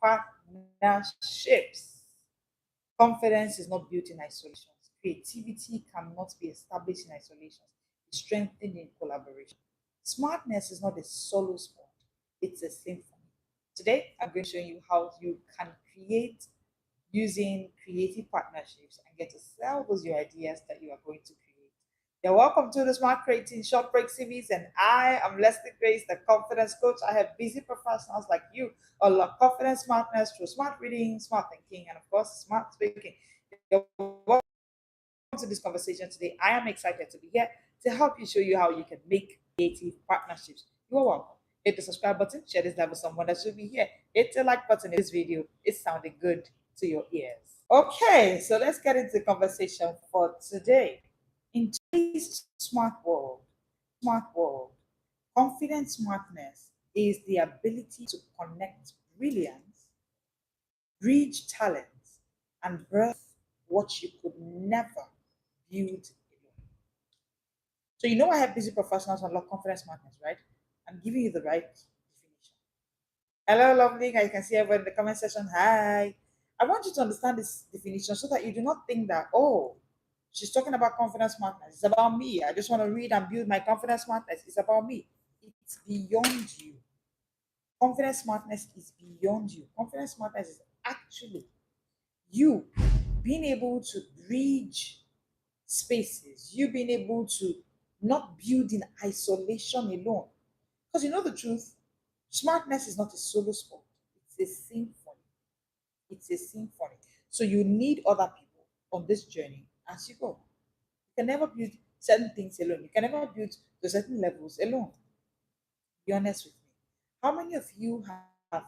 partnerships. Confidence is not built in isolation. Creativity cannot be established in isolation. It's strengthened in collaboration. Smartness is not a solo sport, it's a symphony. Today, I'm going to show you how you can create using creative partnerships and get to sell those your ideas that you are going to create. You're welcome to the Smart Creating Short Break series, and I am Leslie Grace, the confidence coach. I have busy professionals like you unlock confidence, smartness through smart reading, smart thinking, and of course, smart speaking. You're welcome to this conversation today. I am excited to be here to help you show you how you can make creative partnerships. You are welcome. Hit the subscribe button, share this live with someone that should be here. Hit the like button if this video is sounding good to your ears. Okay, so let's get into the conversation for today. In today's smart world, confident smartness is the ability to connect brilliance, bridge talents, and birth what you could never build alone. So you know I have busy professionals unlock confidence smartness, right? I'm giving you the right definition. Hello, lovely. I can see everyone in the comment section. Hi. I want you to understand this definition so that you do not think that, oh, she's talking about confidence smartness. It's about me. I just want to read and build my confidence smartness. It's about me. It's beyond you. Confidence smartness is beyond you. Confidence smartness is actually you being able to bridge spaces, you being able to not build in isolation alone. Because you know the truth, smartness is not a solo sport, it's a symphony. It's a symphony. So you need other people on this journey as you go. You can never build certain things alone. You can never build to certain levels alone. Be honest with me. How many of you have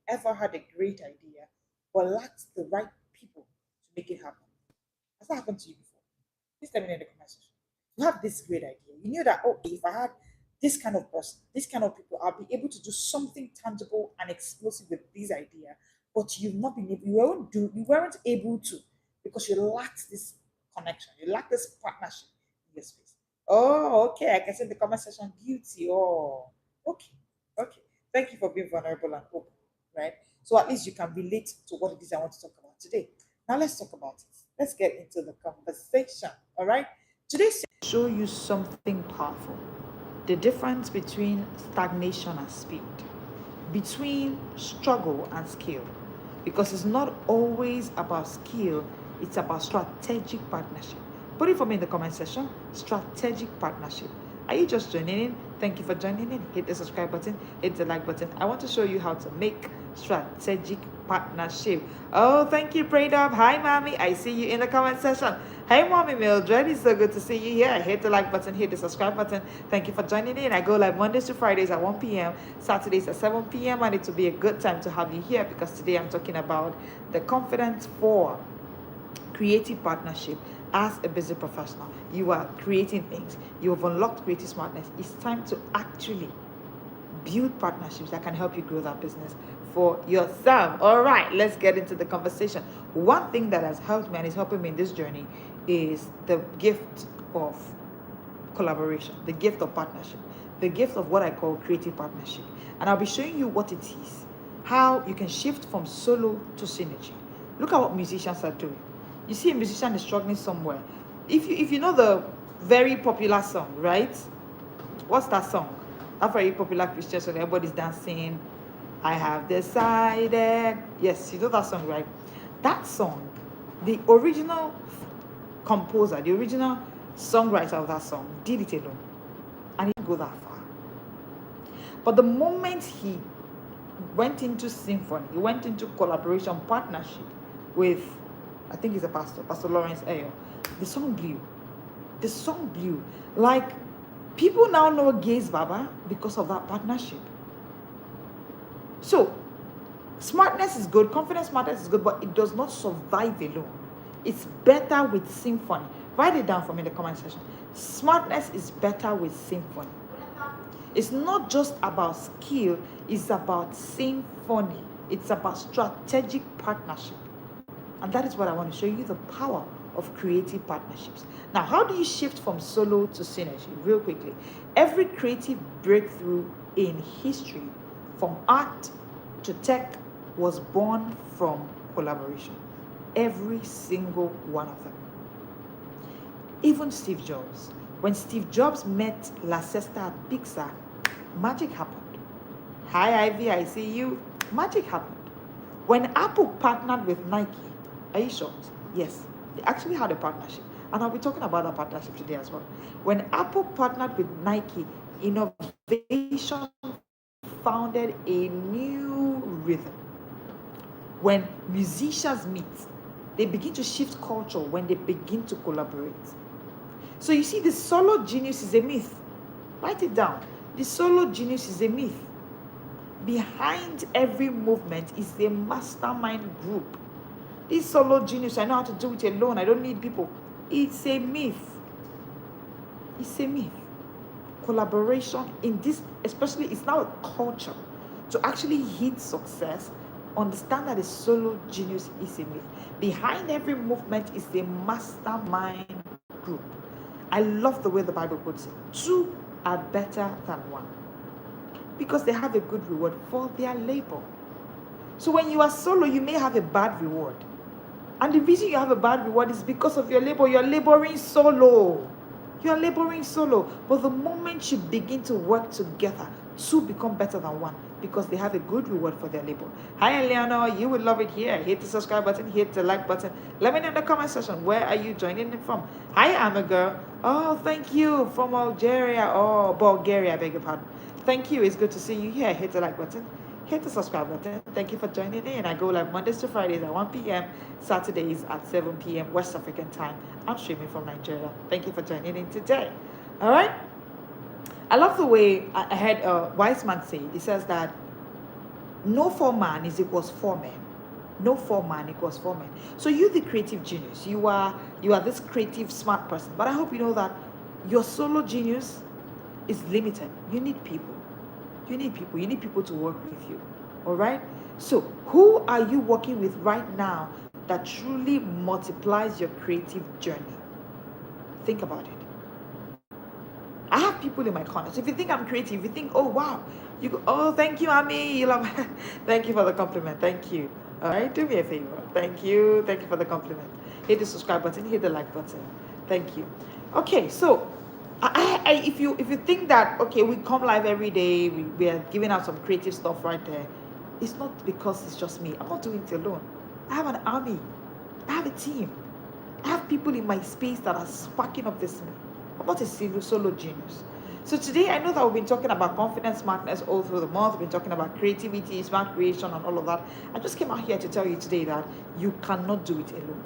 ever had a great idea but lacked the right people to make it happen? Has that happened to you before? Please tell me in the comment section. You have this great idea. You knew that, okay, if I had this kind of person, this kind of people, I'll be able to do something tangible and explosive with this idea. But you've not been able, you weren't able to because you lacked this connection, you lacked this partnership in your space. Oh, okay. I can see in the comment section, guilty. Oh, okay, okay. Thank you for being vulnerable and open, right? So at least you can relate to what it is I want to talk about today. Now let's talk about it. Let's get into the conversation. All right. Today's show you something powerful. The difference between stagnation and speed, between struggle and skill. Because it's not always about skill, it's about strategic partnership. Put it for me in the comment section. Strategic partnership. Are you just joining in? Thank you for joining in. Hit the subscribe button, hit the like button. I want to show you how to make strategic partnership. Oh, thank you, Prayed Up. Hi, Mommy. I see you in the comment section. Hey, Mommy Mildred. It's so good to see you here. Hit the like button, hit the subscribe button. Thank you for joining in. I go live Mondays to Fridays at 1 p.m., Saturdays at 7 p.m. And it will be a good time to have you here because today I'm talking about the confidence for creative partnership. As a busy professional, you are creating things, you have unlocked creative smartness. It's time to actually build partnerships that can help you grow that business for yourself. All right, let's get into the conversation. One thing that has helped me and is helping me in this journey is the gift of collaboration, the gift of partnership, the gift of what I call creative partnership. And I'll be showing you what it is, how you can shift from solo to synergy. Look at what musicians are doing. You see a musician is struggling somewhere. If you know the very popular song, right? What's that song? That very popular Christian song, everybody's dancing. I have decided. Yes, you know that song, right? That song, the original composer, the original songwriter of that song did it alone. And he didn't go that far. But the moment he went into symphony, he went into collaboration, partnership with, I think he's a pastor, Pastor Lawrence Ayo. The song blew. The song blew. Like, people now know Gaze Baba because of that partnership. So, smartness is good, confidence smartness is good, but it does not survive alone. It's better with symphony. Write it down for me in the comment section. Smartness is better with symphony. It's not just about skill, it's about symphony. It's about strategic partnership. And that is what I want to show you, the power of creative partnerships. Now, how do you shift from solo to synergy? Real quickly. Every creative breakthrough in history, from art to tech was born from collaboration. Every single one of them. Even Steve Jobs. When Steve Jobs met La Sesta at Pixar, magic happened. Hi Ivy, I see you. Magic happened. When Apple partnered with Nike, are you shocked? Yes, they actually had a partnership. And I'll be talking about that partnership today as well. When Apple partnered with Nike, innovation founded a new rhythm. When musicians meet, they begin to shift culture when they begin to collaborate. So you see, the solo genius is a myth. Write it down. The solo genius is a myth. Behind every movement is a mastermind group. This solo genius, I know how to do it alone. I don't need people. It's a myth. It's a myth. Collaboration in this, especially, it's now a culture. To actually hit success, understand that a solo genius is a myth. Behind every movement is a mastermind group. I love the way the Bible puts it. Two are better than one because they have a good reward for their labor. So when you are solo, you may have a bad reward. And the reason you have a bad reward is because of your labor. You're laboring solo. You're laboring solo. But the moment you begin to work together, two become better than one because they have a good reward for their labor. Hi, Eleanor. You would love it here. Hit the subscribe button. Hit the like button. Let me know in the comment section. Where are you joining in from? Hi, I'm a girl. Oh, thank you. From Algeria. Oh, Bulgaria. I beg your pardon. Thank you. It's good to see you here. Hit the like button. Hit the subscribe button. Thank you for joining in. I go live Mondays to Fridays at 1 p.m. Saturdays at 7 p.m. West African time. I'm streaming from Nigeria. Thank you for joining in today. All right. I love the way I heard a wise man say. He says that no 4 man is equals 4 men. No 4 man equals 4 men. So you, the creative genius, you are this creative smart person. But I hope you know that your solo genius is limited. You need people. You need people. You need people to work with you. All right? So who are you working with right now that truly multiplies your creative journey? Think about it. I have people in my corner. So if you think I'm creative, you think, oh, wow. You go, oh, thank you, Ami. Thank you for the compliment. Thank you. All right? Do me a favor. Thank you. Thank you for the compliment. Hit the subscribe button. Hit the like button. Thank you. Okay, so if you think that, okay, we come live every day, we are giving out some creative stuff right there, it's not because it's just me. I'm not doing it alone. I have an army. I have a team. I have people in my space that are sparking up this. I'm not a solo genius. So today, I know that we've been talking about confidence, smartness all through the month. We've been talking about creativity, smart creation, and all of that. I just came out here to tell you today that you cannot do it alone.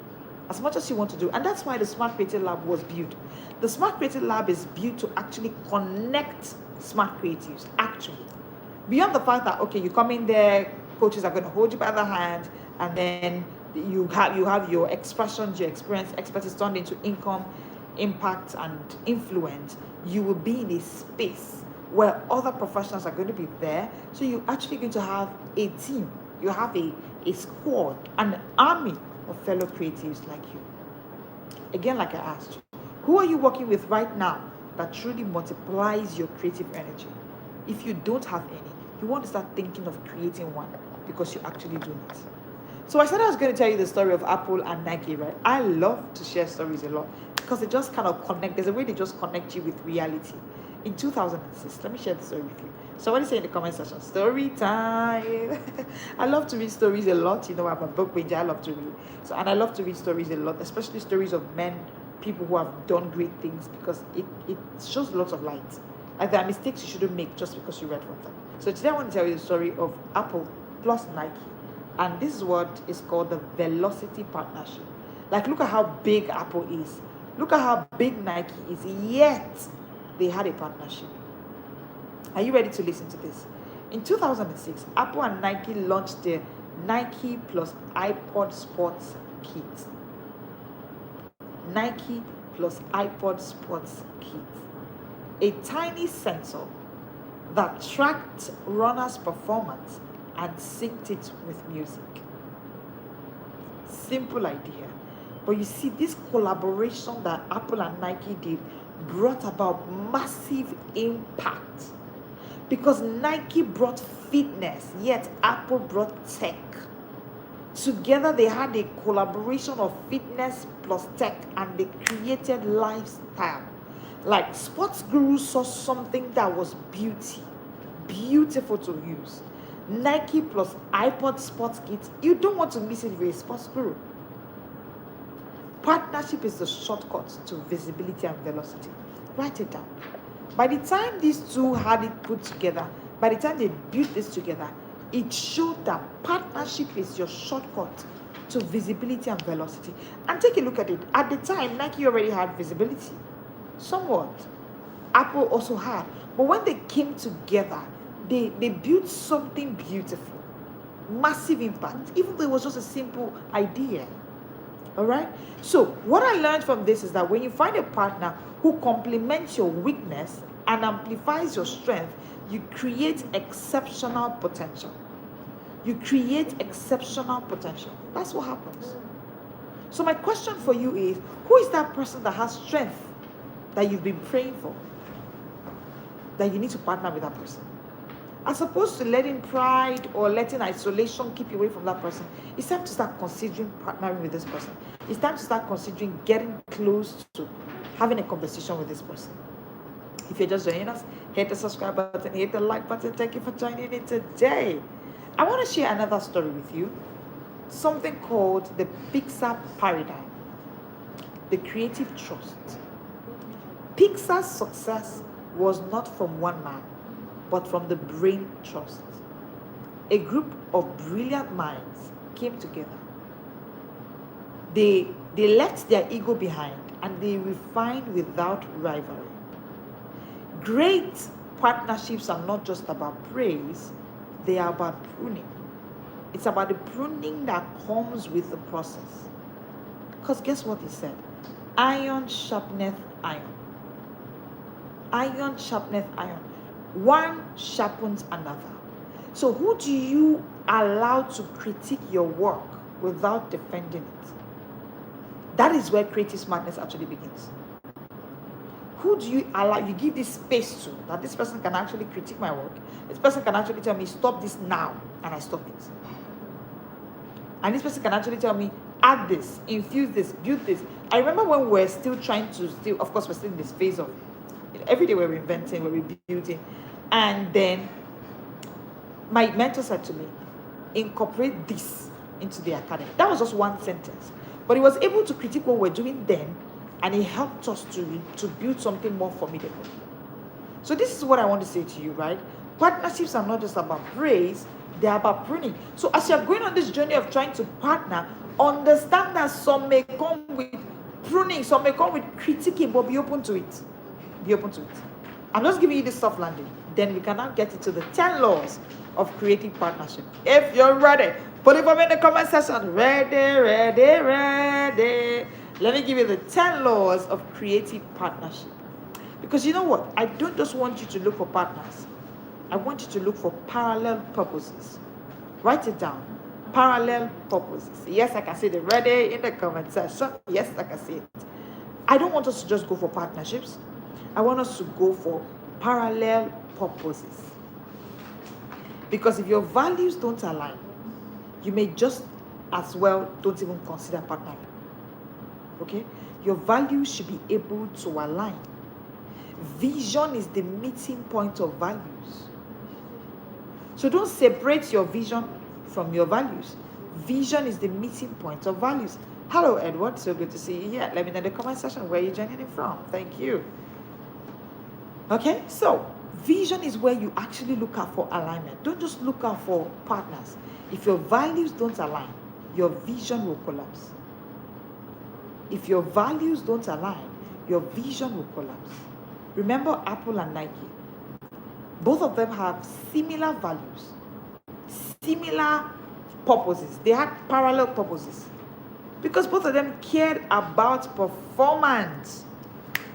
As much as you want to do. And that's why the Smart Creative Lab was built. The Smart Creative Lab is built to actually connect smart creatives, actually. Beyond the fact that, okay, you come in there, coaches are going to hold you by the hand, and then you have your expressions, your experience, expertise turned into income, impact, and influence. You will be in a space where other professionals are going to be there. So you're actually going to have a team. You have a squad, an army of fellow creatives like you. Again, like I asked you, who are you working with right now that truly multiplies your creative energy? If you don't have any, you want to start thinking of creating one because you actually do it. So I said I was going to tell you the story of Apple and Nike, right? I love to share stories a lot because they just kind of connect. There's a way they just connect you with reality. In 2006, let me share the story with you. Somebody say in the comment section, story time. I love to read stories a lot. You know, I'm a book reader. I love to read. So, and I love to read stories a lot, especially stories of men, people who have done great things, because it shows lots of light. Like there are mistakes you shouldn't make just because you read from them. So today I want to tell you the story of Apple plus Nike. And this is what is called the velocity partnership. Like, look at how big Apple is. Look at how big Nike is. Yet, they had a partnership. Are you ready to listen to this? In 2006, Apple and Nike launched the Nike plus iPod Sports kit. Nike plus iPod Sports kit. A tiny sensor that tracked runners' performance and synced it with music. Simple idea. But you see, this collaboration that Apple and Nike did brought about massive impact, because Nike brought fitness, yet Apple brought tech. Together, they had a collaboration of fitness plus tech, and they created lifestyle. Like Sports Guru saw something that was beautiful to use. Nike plus iPod Sports Kit. You don't want to miss it if you're a Sports Guru. Partnership is the shortcut to visibility and velocity. Write it down. By the time these two had it put together, by the time they built this together, it showed that partnership is your shortcut to visibility and velocity. And take a look at it. At the time, Nike already had visibility. Somewhat. Apple also had. But when they came together, they built something beautiful. Massive impact. Even though it was just a simple idea. All right? So what I learned from this is that when you find a partner who complements your weakness and amplifies your strength, you create exceptional potential. You create exceptional potential. That's what happens. So my question for you is, who is that person that has strength that you've been praying for? That you need to partner with that person. As opposed to letting pride or letting isolation keep you away from that person, it's time to start considering partnering with this person. It's time to start considering getting close to having a conversation with this person. If you're just joining us, hit the subscribe button, hit the like button. Thank you for joining in today. I want to share another story with you. Something called the Pixar paradigm. The creative trust. Pixar's success was not from one man, but from the brain trust. A group of brilliant minds came together. They left their ego behind and they refined without rivalry. Great partnerships are not just about praise, they are about pruning. It's about the pruning that comes with the process. Because guess what he said? Iron sharpeneth iron. Iron sharpeneth iron. One sharpens another. So who do you allow to critique your work without defending it? That is where creative smartness actually begins. Who do you allow, you give this space to, that this person can actually critique my work. This person can actually tell me, stop this now, and I stop it. And this person can actually tell me, add this, infuse this, build this. I remember when we're still trying to, of course, we're still in this phase of, every day we're inventing, we're rebuilding. And then my mentor said to me, incorporate this into the academy. That was just one sentence. But he was able to critique what we're doing then, and it helped us to build something more formidable. So this is what I want to say to you, right? Partnerships are not just about praise, they're about pruning. So as you're going on this journey of trying to partner, understand that some may come with pruning, some may come with critiquing, but be open to it. Be open to it. I'm just giving you this soft landing. Then we can now get into the 10 laws of creative partnership. If you're ready, put it for me in the comment section. Ready, ready, ready. Let me give you the 10 laws of creative partnership. Because you know what? I don't just want you to look for partners. I want you to look for parallel purposes. Write it down. Parallel purposes. Yes, I can see the ready in the comment section. Yes, I can see it. I don't want us to just go for partnerships. I want us to go for parallel purposes. Because if your values don't align, you may just as well don't even consider partnering. Okay? Your values should be able to align. Vision is the meeting point of values. So don't separate your vision from your values. Vision is the meeting point of values. Hello, Edward. So good to see you here. Let me know in the comment section where you're joining in from. Thank you. Okay? So, vision is where you actually look out for alignment. Don't just look out for partners. If your values don't align, your vision will collapse. If your values don't align, your vision will collapse. Remember Apple and Nike. Both of them have similar values, similar purposes. They had parallel purposes because both of them cared about performance.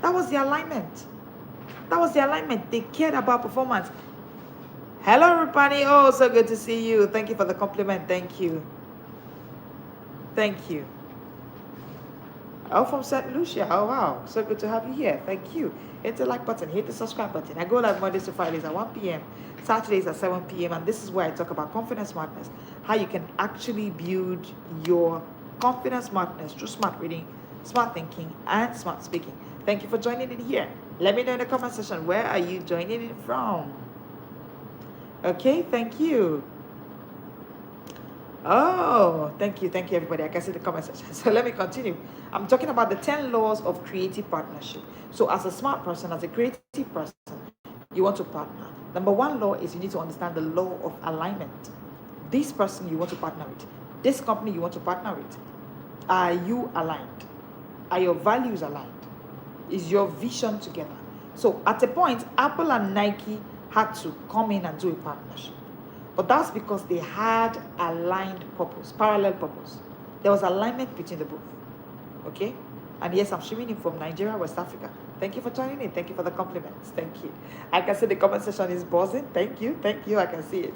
That was the alignment. That was the alignment. They cared about performance. Hello, Rupani. Oh, so good to see you. Thank you for the compliment. Thank you. Thank you. Oh, from St. Lucia. Oh, wow. So good to have you here. Thank you. Hit the like button, hit the subscribe button. I go live Mondays to Fridays at 1 p.m., Saturdays at 7 p.m. And this is where I talk about confidence smartness, how you can actually build your confidence smartness through smart reading, smart thinking, and smart speaking. Thank you for joining in here. Let me know in the comment section, where are you joining in from? Okay, thank you. Oh, thank you, everybody. I can see the comment section. So let me continue. I'm talking about the 10 laws of creative partnership. So as a smart person, as a creative person, you want to partner. Number one law is you need to understand the law of alignment. This person you want to partner with, this company you want to partner with, are you aligned? Are your values aligned? Is your vision together? So at a point, Apple and Nike had to come in and do a partnership. But that's because they had aligned purpose, parallel purpose. There was alignment between the both. Okay? And yes, I'm streaming in from Nigeria, West Africa. Thank you for joining in. Thank you for the compliments. Thank you. I can see the comment section is buzzing. Thank you. I can see it.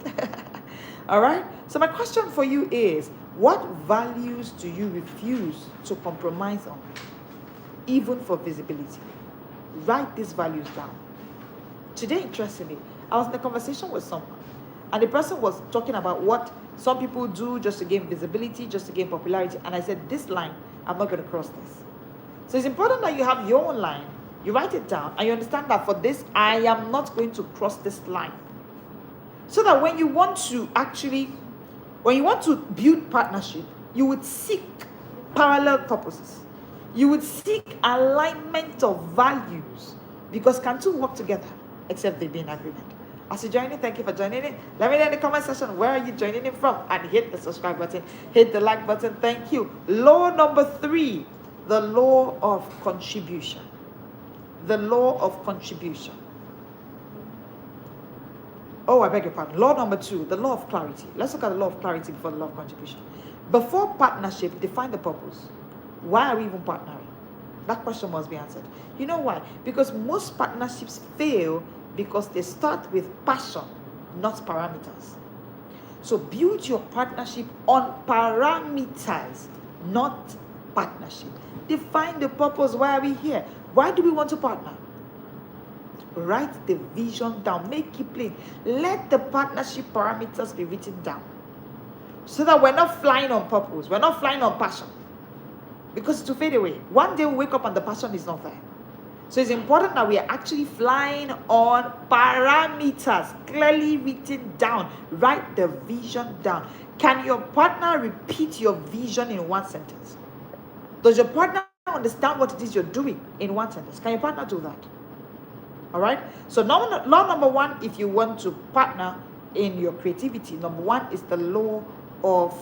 All right? So my question for you is, what values do you refuse to compromise on, even for visibility? Write these values down. Today, interestingly, I was in a conversation with someone, and the person was talking about what some people do just to gain visibility, just to gain popularity. And I said, this line, I'm not going to cross this. So it's important that you have your own line, you write it down, and you understand that for this, I am not going to cross this line. So that when you want to build partnership, you would seek parallel purposes. You would seek alignment of values, because can two work together except they be in agreement? As you join in, thank you for joining in. Let me know in the comment section, where are you joining in from? And hit the subscribe button, hit the like button. Thank you. Law number 3, the law of contribution. The law of contribution. Oh, I beg your pardon. Law number 2, the law of clarity. Let's look at the law of clarity before the law of contribution. Before partnership, define the purpose. Why are we even partnering? That question must be answered. You know why? Because most partnerships fail because they start with passion, not parameters. So build your partnership on parameters, not partnership. Define the purpose. Why are we here? Why do we want to partner? Write the vision down. Make it plain. Let the partnership parameters be written down, so that we're not flying on purpose. We're not flying on passion, because it will fade away. One day we wake up and the passion is not there. So it's important that we are actually flying on parameters, clearly written down. Write the vision down. Can your partner repeat your vision in one sentence? Does your partner understand what it is you're doing in one sentence? Can your partner do that? All right? So law number 1, if you want to partner in your creativity, number 1 is the law of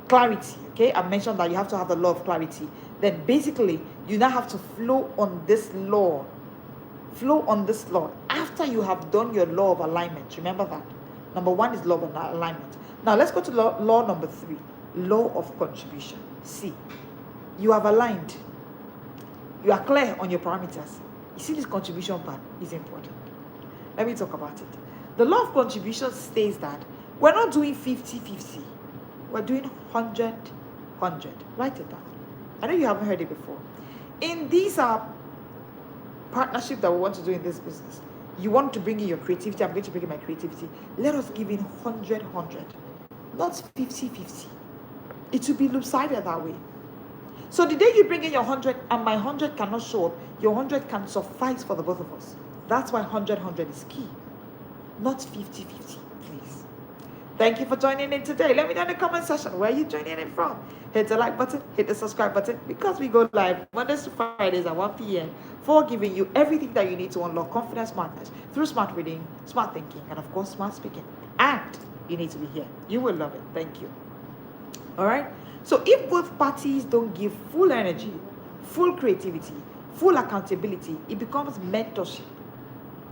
clarity. Okay, I mentioned that you have to have the law of clarity. Then basically, you now have to flow on this law. Flow on this law after you have done your law of alignment. Remember that. Number 1 is law of alignment. Now let's go to law number 3, law of contribution. See, you have aligned. You are clear on your parameters. You see, this contribution part is important. Let me talk about it. The law of contribution states that we're not doing 50-50. We're doing 100-100. Write it down. I know you haven't heard it before. In these partnership that we want to do in this business, you want to bring in your creativity. I'm going to bring in my creativity. Let us give in 100-100, not 50-50. It will be loop-sided that way. So the day you bring in your 100 and my 100 cannot show up, your 100 can suffice for the both of us. That's why 100-100 is key, not 50-50, please. Thank you for joining in today. Let me know in the comment section, where are you joining in from? Hit the like button, hit the subscribe button, because we go live Mondays to Fridays at 1 p.m. for giving you everything that you need to unlock confidence smartness through smart reading, smart thinking, and of course, smart speaking. And you need to be here. You will love it. Thank you. All right? So if both parties don't give full energy, full creativity, full accountability, it becomes mentorship,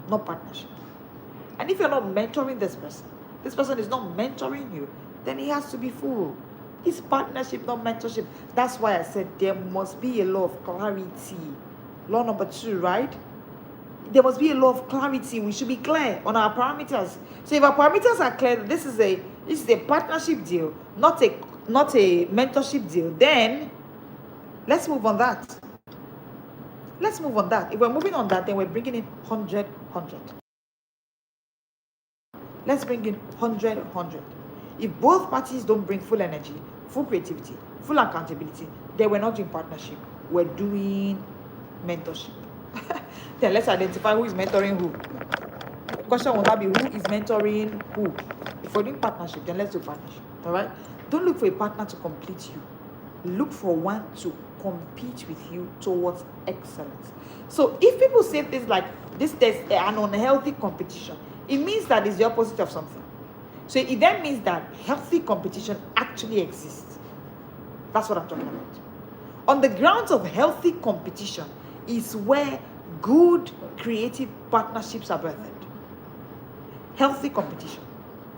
not partnership. And if you're not mentoring this person is not mentoring you, then he has to be full. It's partnership, not mentorship. That's why I said there must be a law of clarity. Law number 2, right? There must be a law of clarity. We should be clear on our parameters. So if our parameters are clear, this is a partnership deal, not a not a mentorship deal, then let's move on that. Let's move on that. If we're moving on that, then we're bringing in 100, 100. Let's bring in 100, 100. If both parties don't bring full energy, full creativity, full accountability, then we're not doing partnership. We're doing mentorship. Then let's identify who is mentoring who. The question will not be who is mentoring who. If we're doing partnership, then let's do partnership. All right? Don't look for a partner to complete you. Look for one to compete with you towards excellence. So if people say things like this, there's an unhealthy competition, it means that it's the opposite of something. So it then means that healthy competition actually exists. That's what I'm talking about. On the grounds of healthy competition is where good creative partnerships are birthed. Healthy competition.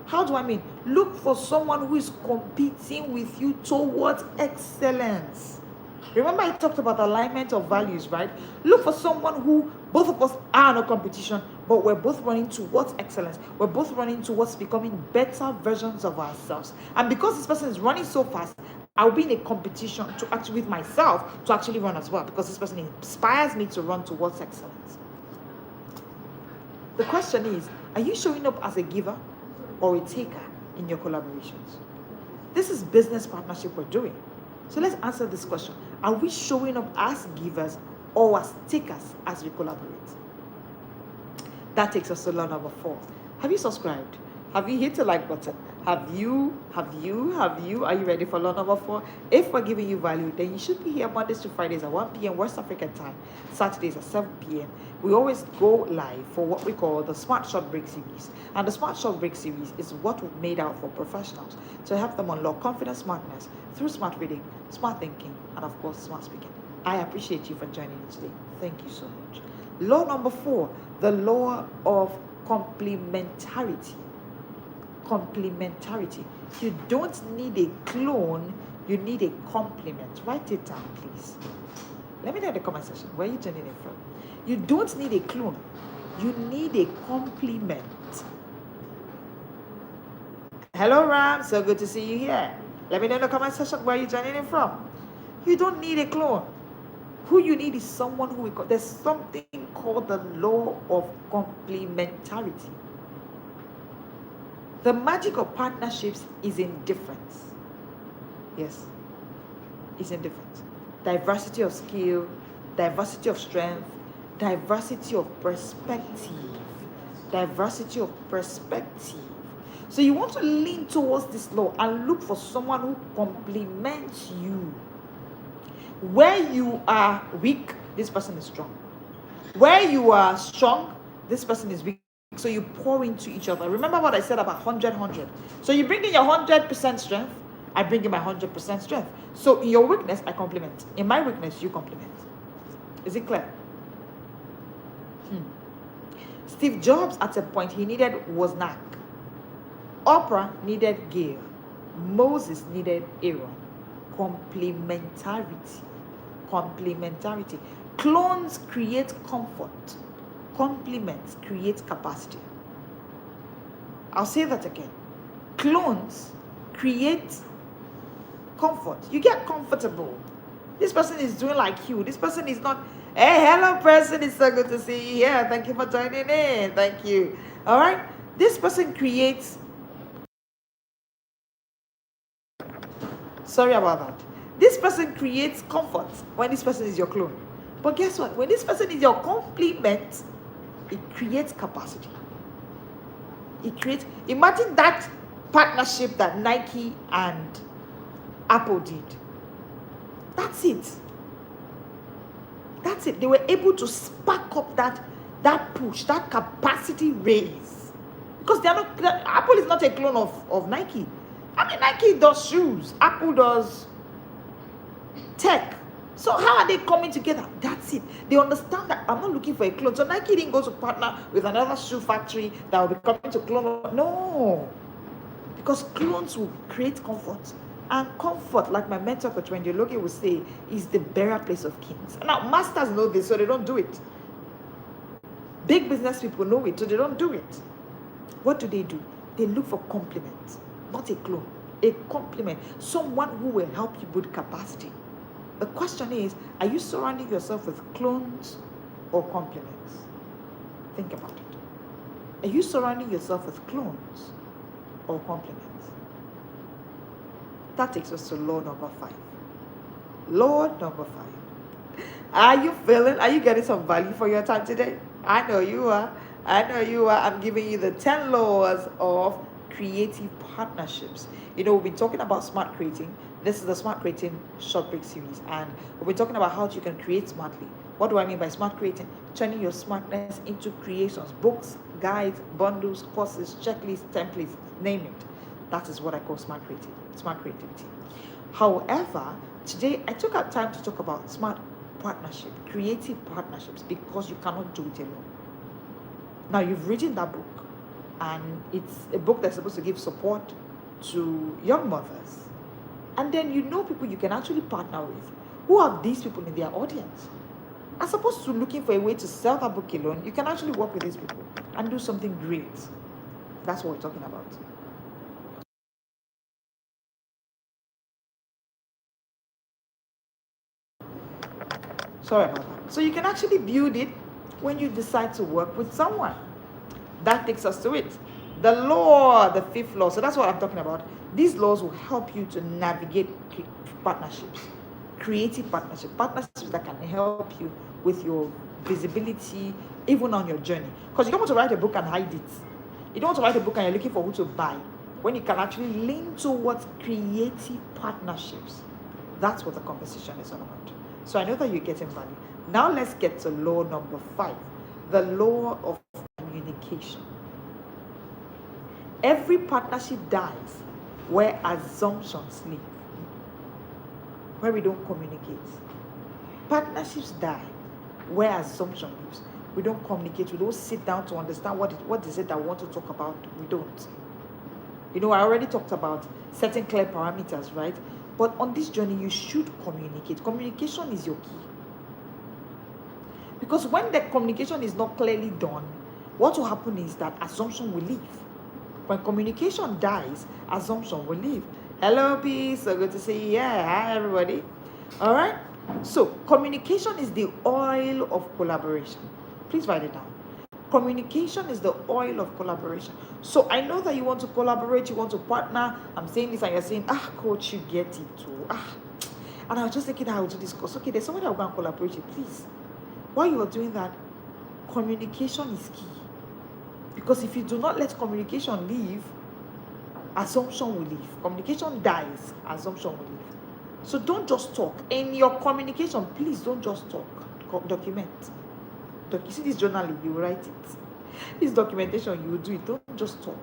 How do I mean? Look for someone who is competing with you towards excellence. Remember I talked about alignment of values, right? Look for someone who both of us are in a competition, but we're both running towards excellence. We're both running towards becoming better versions of ourselves. And because this person is running so fast, I'll be in a competition to actually with myself to actually run as well, because this person inspires me to run towards excellence. The question is, are you showing up as a giver or a taker in your collaborations? This is business partnership we're doing. So let's answer this question. Are we showing up as givers or as takers as we collaborate? That takes us to law number 4. Have you subscribed? Have you hit the like button? Have you? Are you ready for law number 4? If we're giving you value, then you should be here Mondays to Fridays at 1 p.m. West African time, Saturdays at 7 p.m. We always go live for what we call the Smart Short Break series. And the Smart Short Break series is what we've made out for professionals to help them unlock confidence, smartness through smart reading, smart thinking, and of course, smart speaking. I appreciate you for joining me today. Thank you so much. Law number 4, the law of complementarity. Complementarity. You don't need a clone, you need a complement. Write it down, please. Let me know in the comment section where you're turning it from. You don't need a clone, you need a complement. Hello Ram, so good to see you here. Let me know in the comment section where you're joining it from. You don't need a clone. Who you need is someone who there's something called the law of complementarity. The magic of partnerships is in difference. Yes, it's in difference. Diversity of skill, diversity of strength, diversity of perspective. Diversity of perspective. So you want to lean towards this law and look for someone who complements you. Where you are weak, this person is strong. Where you are strong, this person is weak. So you pour into each other. Remember what I said about 100, 100. So you bring in your 100% strength, I bring in my 100% strength. So in your weakness, I complement. In my weakness, you complement. Is it clear? Steve Jobs, at a point, he needed Wozniak. Oprah needed Gail. Moses needed Aaron. Complementarity. Complementarity. Clones create comfort. Complements create capacity. I'll say that again. Clones create comfort. You get comfortable. This person is doing like you. This person is not, hey, hello person, it's so good to see you here. Thank you for joining in. Thank you. All right. This person creates, sorry about that. This person creates comfort when this person is your clone. But guess what? When this person is your complement, it creates capacity. It creates, imagine that partnership that Nike and Apple did. That's it. That's it. They were able to spark up that push, that capacity raise. Because they are not, Apple is not a clone of Nike. I mean, Nike does shoes. Apple does tech. So how are they coming together? That's it. They understand that I'm not looking for a clone. So Nike didn't go to partner with another shoe factory that will be coming to clone. No. Because clones will create comfort. And comfort, like my mentor coach Wendy Logie will say, is the burial place of kings. Now, masters know this, so they don't do it. Big business people know it, so they don't do it. What do? They look for compliments, not a clone. a complement, someone who will help you build capacity. The question is, are you surrounding yourself with clones or complements? Think about it. Are you surrounding yourself with clones or complements? That takes us to law number 5. Law number 5. Are you getting some value for your time today? I know you are. I'm giving you the 10 laws of creative partnerships. We've been talking about smart creating. This is the smart creating short break series, and we've been talking about how you can create smartly. What do I mean by smart creating? Turning your smartness into creations, books, guides, bundles, courses, checklists, templates, name it. That is what I call smart creativity. However, today I took out time to talk about smart partnership, creative partnerships, because you cannot do it alone. Now, you've written that book, and it's a book that's supposed to give support to young mothers. And then people you can actually partner with who have these people in their audience. As opposed to looking for a way to sell that book alone, you can actually work with these people and do something great. That's what we're talking about. Sorry about that. So you can actually build it when you decide to work with someone. That takes us to it. The law, the 5th law. So that's what I'm talking about. These laws will help you to navigate partnerships, creative partnerships that can help you with your visibility, even on your journey. Because you don't want to write a book and hide it. You don't want to write a book and you're looking for who to buy, when you can actually lean towards creative partnerships. That's what the conversation is all about. So I know that you're getting value. Now let's get to law number 5, the law of communication. Every partnership dies where assumptions live, where we don't communicate. Partnerships die where assumption lives. We don't communicate. We don't sit down to understand what is it that we want to talk about. We don't. I already talked about setting clear parameters, right? But on this journey, you should communicate. Communication is your key. Because when the communication is not clearly done, what will happen is that assumption will leave. When communication dies, assumption will leave. Hello, peace. So good to see you. Yeah, hi, everybody. All right. So communication is the oil of collaboration. Please write it down. Communication is the oil of collaboration. So I know that you want to collaborate, you want to partner. I'm saying this and you're saying, coach, you get it too. And I was just thinking how to discuss. Okay, there's somebody I'm going to collaborate with, please. While you are doing that, communication is key. Because if you do not let communication leave, assumption will leave. Communication dies, assumption will leave. So don't just talk. In your communication, please don't just talk. Document. You see this journaling, you write it. This documentation, you will do it. Don't just talk.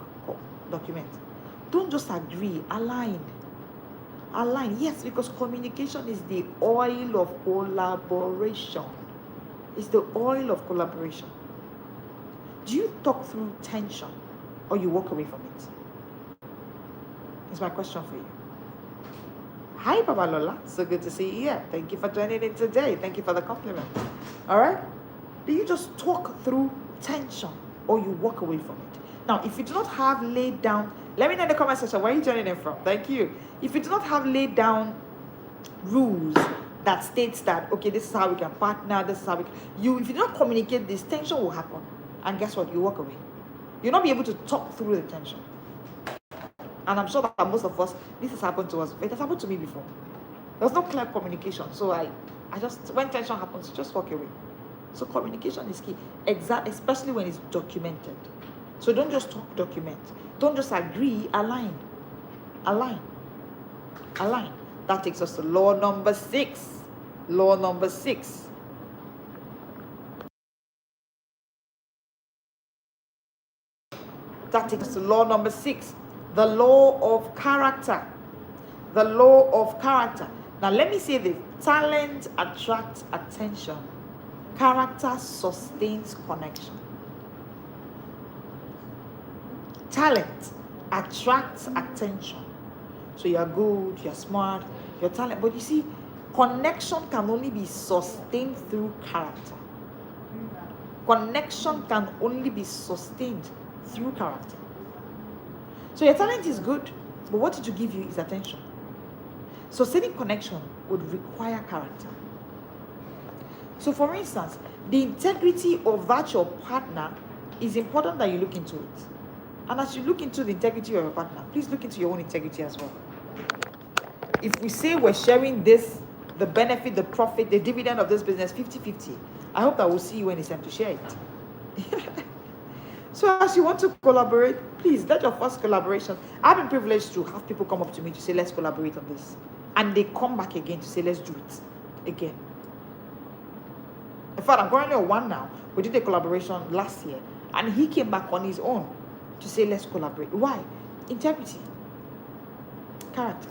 Document. Don't just agree. Align. Yes, because communication is the oil of collaboration. It's the oil of collaboration. Do you talk through tension or you walk away from it? It's my question for you. Hi, Baba Lola. So good to see you here. Thank you for joining in today. Thank you for the compliment. All right? Do you just talk through tension or you walk away from it? Now, if you do not have laid down, let me know in the comment section where you're joining in from. Thank you. If you do not have laid down rules that states that, okay, this is how we can partner, this is how if you do not communicate this, tension will happen. And guess what? You walk away. You'll not be able to talk through the tension. And I'm sure that most of us, this has happened to us. It has happened to me before. There was no clear communication. So I just, when tension happens, just walk away. So communication is key, especially when it's documented. So don't just talk, document. Don't just agree, align. That takes us to law number 6. Law number 6. That takes us to law number 6. The law of character. The law of character. Now let me say this. Talent attracts attention. Character sustains connection. Talent attracts attention. So you're good, you're smart, you're talent. But you see, connection can only be sustained through character. Connection can only be sustained through character. So your talent is good, But what it will give you is attention. So setting connection would require character. So for instance, the integrity of that your partner is important that you look into it. And as you look into the integrity of your partner, please look into your own integrity as well. If we say we're sharing this, the benefit, the profit, the dividend of this business 50-50, I hope that we'll see you when it's time to share it. So as you want to collaborate, please let your first collaboration. I've been privileged to have people come up to me to say, let's collaborate on this. And they come back again to say, let's do it again. In fact, I'm currently on one now. We did a collaboration last year. And he came back on his own to say, let's collaborate. Why? Integrity. Character.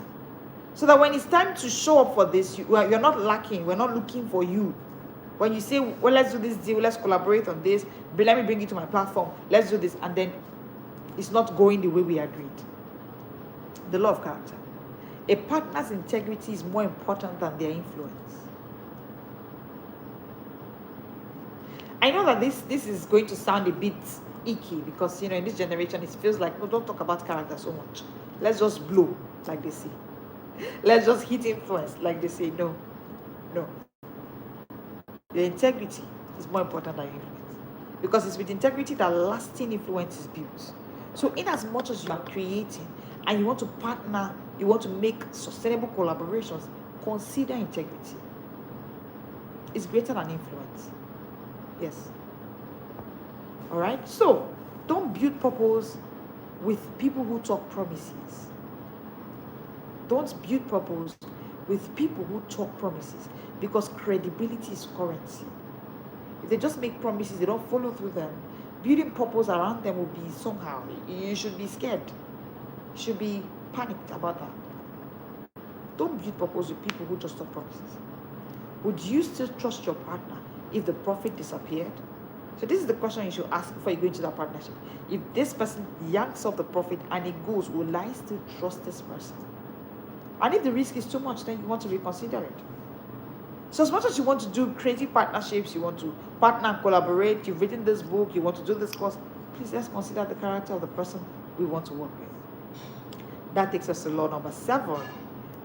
So that when it's time to show up for this, you're not lacking. We're not looking for you. When you say, well, let's do this deal, let's collaborate on this, but let me bring you to my platform, let's do this, and then it's not going the way we agreed. The law of character. A partner's integrity is more important than their influence. I know that this is going to sound a bit icky because, in this generation, it feels like, no, don't talk about character so much. Let's just blow, like they say. Let's just hit influence, like they say. No. Your integrity is more important than influence. Because it's with integrity that lasting influence is built. So in as much as you are creating and you want to partner, you want to make sustainable collaborations, consider integrity. It's greater than influence. Yes. All right? So don't build purpose with people who talk promises. Don't build purpose with people who talk promises, because credibility is currency. If they just make promises, they don't follow through them, building purpose around them will be somehow. You should be scared. You should be panicked about that. Don't build purpose with people who just talk promises. Would you still trust your partner if the profit disappeared? So this is the question you should ask before you go into that partnership. If this person yanks off the profit and it goes, will I still trust this person? And if the risk is too much, then you want to reconsider it. So as much as you want to do creative partnerships, you want to partner and collaborate, you've written this book, you want to do this course, please let's consider the character of the person we want to work with. That takes us to law number 7.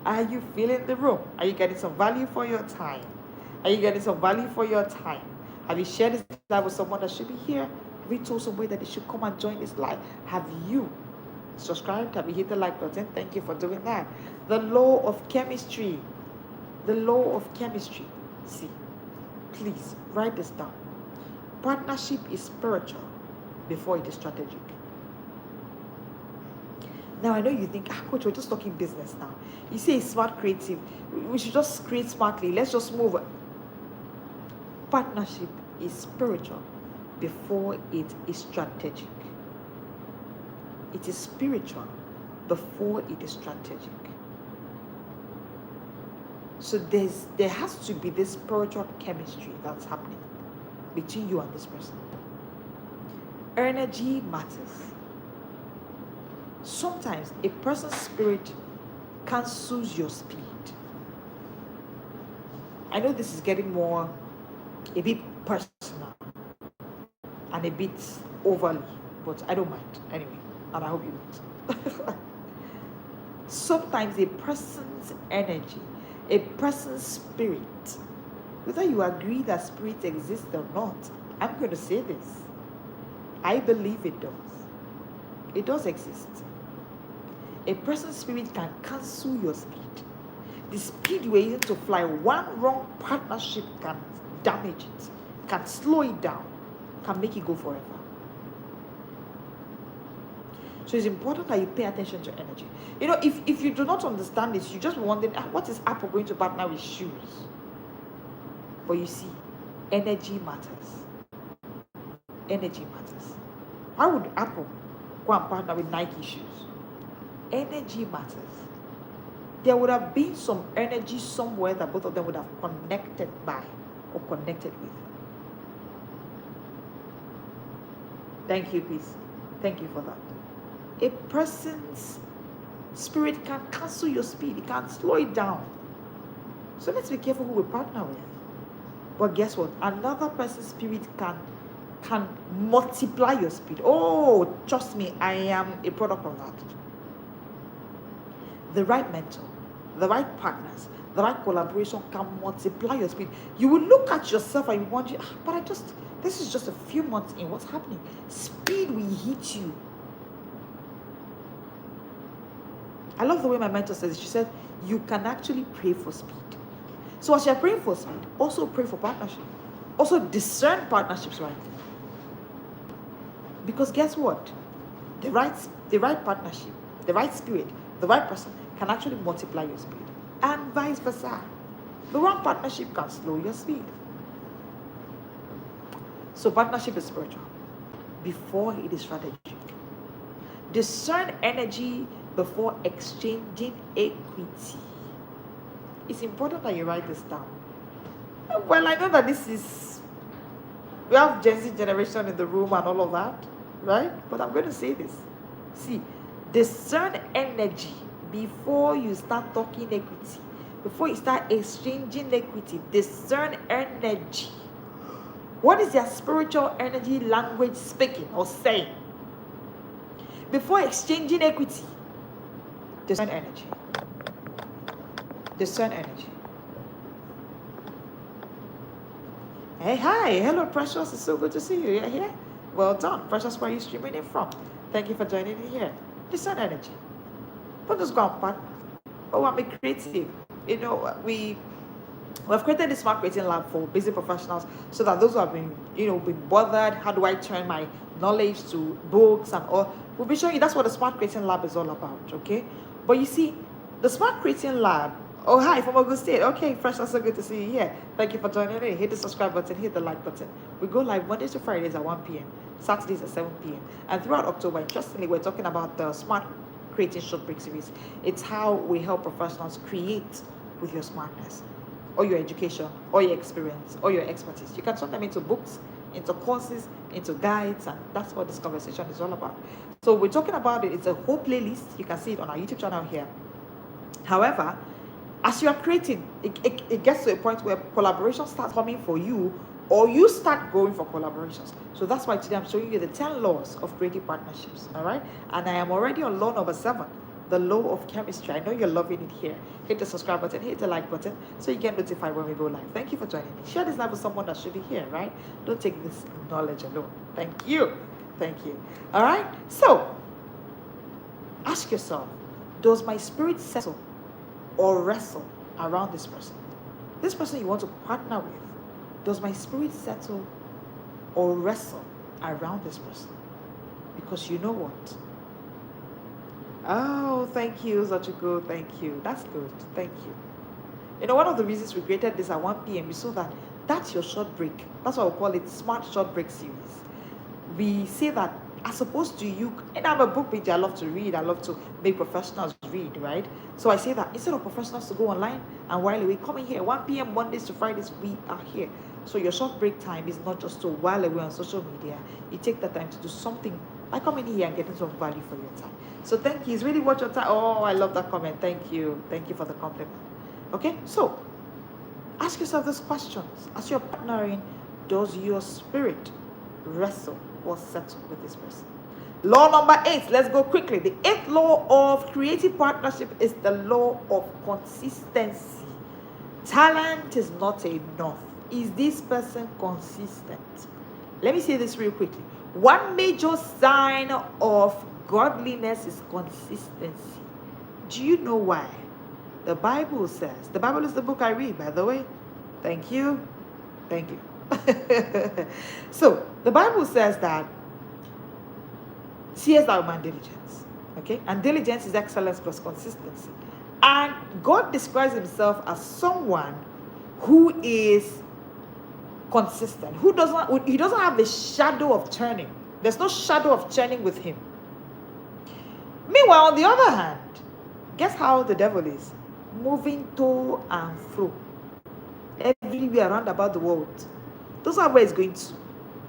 Are you feeling the room? Are you getting some value for your time? Are you getting some value for your time? Have you shared this live with someone that should be here? Have you told somebody that they should come and join this live? Have you subscribed? Have you hit the like button? Thank you for doing that. The law of chemistry. The law of chemistry. See, please write this down. Partnership is spiritual before it is strategic. Now I know you think, coach, we're just talking business now. You say it's smart creative. We should just create smartly. Let's just move. Partnership is spiritual before it is strategic. It is spiritual before it is strategic. So there has to be this spiritual chemistry that's happening between you and this person. Energy matters. Sometimes a person's spirit cancels your speed. I know this is getting a bit personal and a bit overly, but I don't mind anyway, and I hope you don't. Sometimes a person's energy, a person's spirit, whether you agree that spirit exists or not, I'm going to say this. I believe it does. It does exist. A person's spirit can cancel your speed. The speed you were able to fly, one wrong partnership can damage it, can slow it down, can make it go forever. So it's important that you pay attention to energy. If you do not understand this, you just be wondering, what is Apple going to partner with shoes? But you see, energy matters. Energy matters. Why would Apple go and partner with Nike shoes? Energy matters. There would have been some energy somewhere that both of them would have connected by or connected with. Thank you, please. Thank you for that. A person's spirit can cancel your speed. It can slow it down. So let's be careful who we partner with. But guess what? Another person's spirit can multiply your speed. Oh, trust me, I am a product of that. The right mentor, the right partners, the right collaboration can multiply your speed. You will look at yourself and you wonder, but this is just a few months in. What's happening? Speed will hit you. I love the way my mentor says it. She said, you can actually pray for speed. So as you're praying for speed, also pray for partnership. Also discern partnerships right. Because guess what? The right partnership, the right spirit, the right person can actually multiply your speed. And vice versa. The wrong partnership can slow your speed. So partnership is spiritual before it is strategic. Discern energy before exchanging equity. It's important that you write this down. Well, I know that we have Gen Z generation in the room and all of that, right? But I'm going to say this. See, discern energy before you start talking equity. Before you start exchanging equity, discern energy. What is your spiritual energy language speaking or saying? Before exchanging equity, discern energy. Discern energy. Hey, hi, hello, Precious. It's so good to see you. You're here. Well done, Precious. Where are you streaming in from? Thank you for joining in here. Discern energy. Don't just go and partner. Oh, I'm a creative. You know, we've created this smart creating lab for busy professionals so that those who have been bothered, how do I turn my knowledge to books and all, we'll be showing you that's what the smart creating lab is all about, okay? But you see, the smart creating lab, oh, hi, from Ogun State. Okay, Fresh, that's so good to see you here. Thank you for joining in. Hit the subscribe button, hit the like button. We go live Mondays to Fridays at 1 p.m., Saturdays at 7 p.m. And throughout October, interestingly, we're talking about the smart creating short break series. It's how we help professionals create with your smartness, or your education, or your experience, or your expertise. You can turn them into books, into courses, into guides, and that's what this conversation is all about. So we're talking about it. It's a whole playlist. You can see it on our YouTube channel here. However, as you are creating, it gets to a point where collaboration starts coming for you, or you start going for collaborations. So that's why today I'm showing you the 10 laws of creative partnerships, all right? And I am already on law number 7, the law of chemistry. I know you're loving it here. Hit the subscribe button, hit the like button, so you get notified when we go live. Thank you for joining me. Share this live with someone that should be here, right? Don't take this knowledge alone. Thank you. Thank you. All right? So, ask yourself, does my spirit settle or wrestle around this person? This person you want to partner with, does my spirit settle or wrestle around this person? Because you know what? Oh, thank you, Zachiko. Thank you. That's good. Thank you. You know, one of the reasons we created this at 1 p.m. is so that's your short break. That's why we call it Smart Short Break Series. We say that as opposed to you, and I'm a book reader, I love to read, I love to make professionals read, right? So I say that instead of professionals to go online and while away, coming here 1 p.m. Mondays to Fridays, we are here. So your short break time is not just to while away on social media. You take that time to do something like coming here and getting some value for your time. So thank you. It's really worth your time. Oh, I love that comment. Thank you. Thank you for the compliment. Okay, so ask yourself these questions. As you're partnering, does your spirit wrestle or settle with this person? Law number 8. Let's go quickly. The 8th law of creative partnership is the law of consistency. Talent is not enough. Is this person consistent? Let me say this real quickly. One major sign of godliness is consistency. Do you know why? The Bible says, the Bible is the book I read, by the way. Thank you. Thank you. So, the Bible says that, seest thou man diligence. Okay? And diligence is excellence plus consistency. And God describes himself as someone who is consistent, he doesn't have the shadow of turning. There's no shadow of turning with him. Meanwhile, on the other hand, guess how the devil is? Moving to and fro. Everywhere around about the world. Doesn't have where it's going to.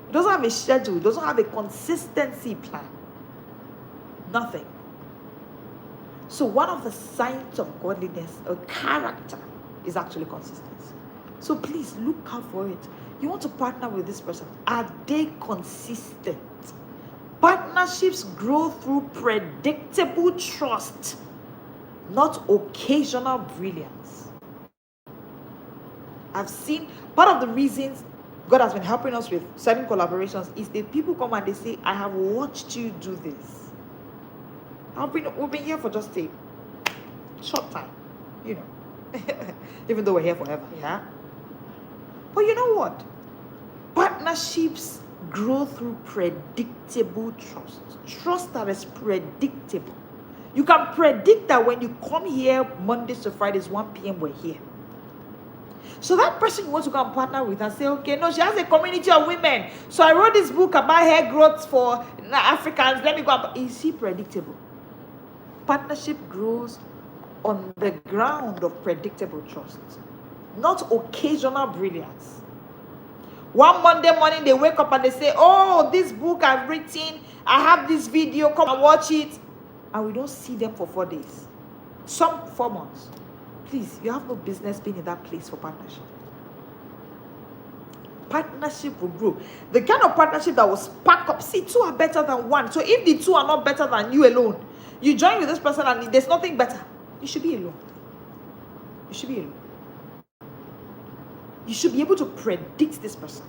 It doesn't have a schedule. It doesn't have a consistency plan. Nothing. So one of the signs of godliness or character is actually consistency. So please look out for it. You want to partner with this person. Are they consistent? Partnerships grow through predictable trust, not occasional brilliance. I've seen part of the reasons God has been helping us with certain collaborations is that people come and they say, I have watched you do this. We've been here for just a short time, you know, even though we're here forever, yeah. But you know what? Partnerships grow through predictable trust. Trust that is predictable. You can predict that when you come here Mondays to Fridays, 1 p.m., we're here. So that person you want to go and partner with and say, okay, no, she has a community of women. So I wrote this book about hair growth for Africans. Let me go and... Is he predictable? Partnership grows on the ground of predictable trust, not occasional brilliance. One Monday morning, they wake up and they say, oh, this book I've written, I have this video, come and watch it. And we don't see them for 4 days. Some 4 months. Please, you have no business being in that place for partnership. Partnership will grow. The kind of partnership that will spark up. See, 2 are better than 1. So if the 2 are not better than you alone, you join with this person and there's nothing better, you should be alone. You should be alone. You should be able to predict this person.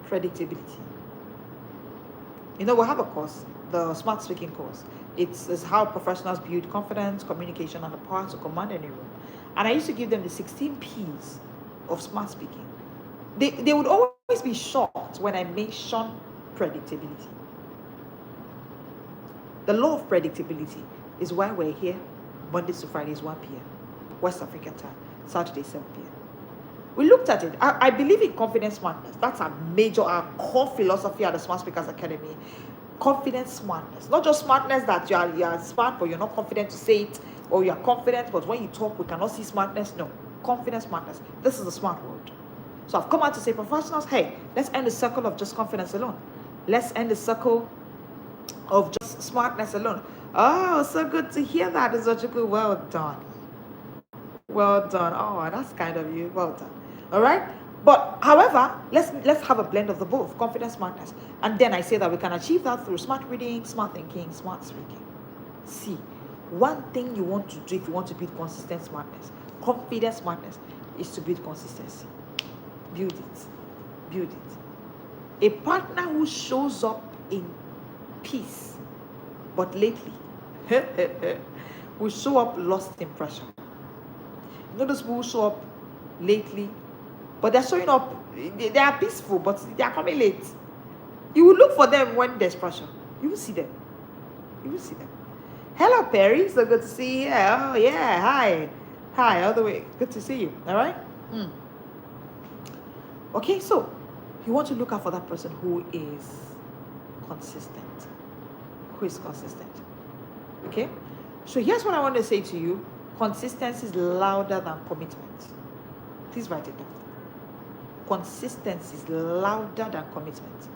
Predictability. You know, we have a course, the Smart Speaking course. It's how professionals build confidence, communication, and the power to command any room. And I used to give them the 16 P's of smart speaking. They would always be shocked when I mention predictability. The law of predictability is why we're here Mondays to Fridays, 1 p.m. West African time, Saturday, 7 p.m. We looked at it. I believe in confidence smartness. That's our core philosophy at the Smart Speakers Academy. Confidence smartness. Not just smartness that you are smart, but you're not confident to say it, or you're confident, but when you talk, we cannot see smartness. No. Confidence smartness. This is the smart word. So I've come out to say, professionals, hey, let's end the circle of just confidence alone. Let's end the circle of just smartness alone. Oh, so good to hear that, Izochukwu. Well done. Well done. Oh, that's kind of you. Well done. All right. But however, let's have a blend of the both, confidence, smartness. And then I say that we can achieve that through smart reading, smart thinking, smart speaking. See, one thing you want to do if you want to build consistent smartness, confidence smartness, is to build consistency. Build it. Build it. A partner who shows up in peace, but lately will show up lost in pressure. You know those people who show up lately, but they're showing up, they are peaceful, but they are coming late. You will look for them when there's pressure. You will see them. You will see them. Hello, Perry. So good to see you. Oh, yeah. Hi. Hi, all the way. Good to see you. All right? Okay, so you want to look out for that person who is consistent. Who is consistent. Okay? So here's what I want to say to you. Consistency is louder than commitment. Please write it down. Consistency is louder than commitment.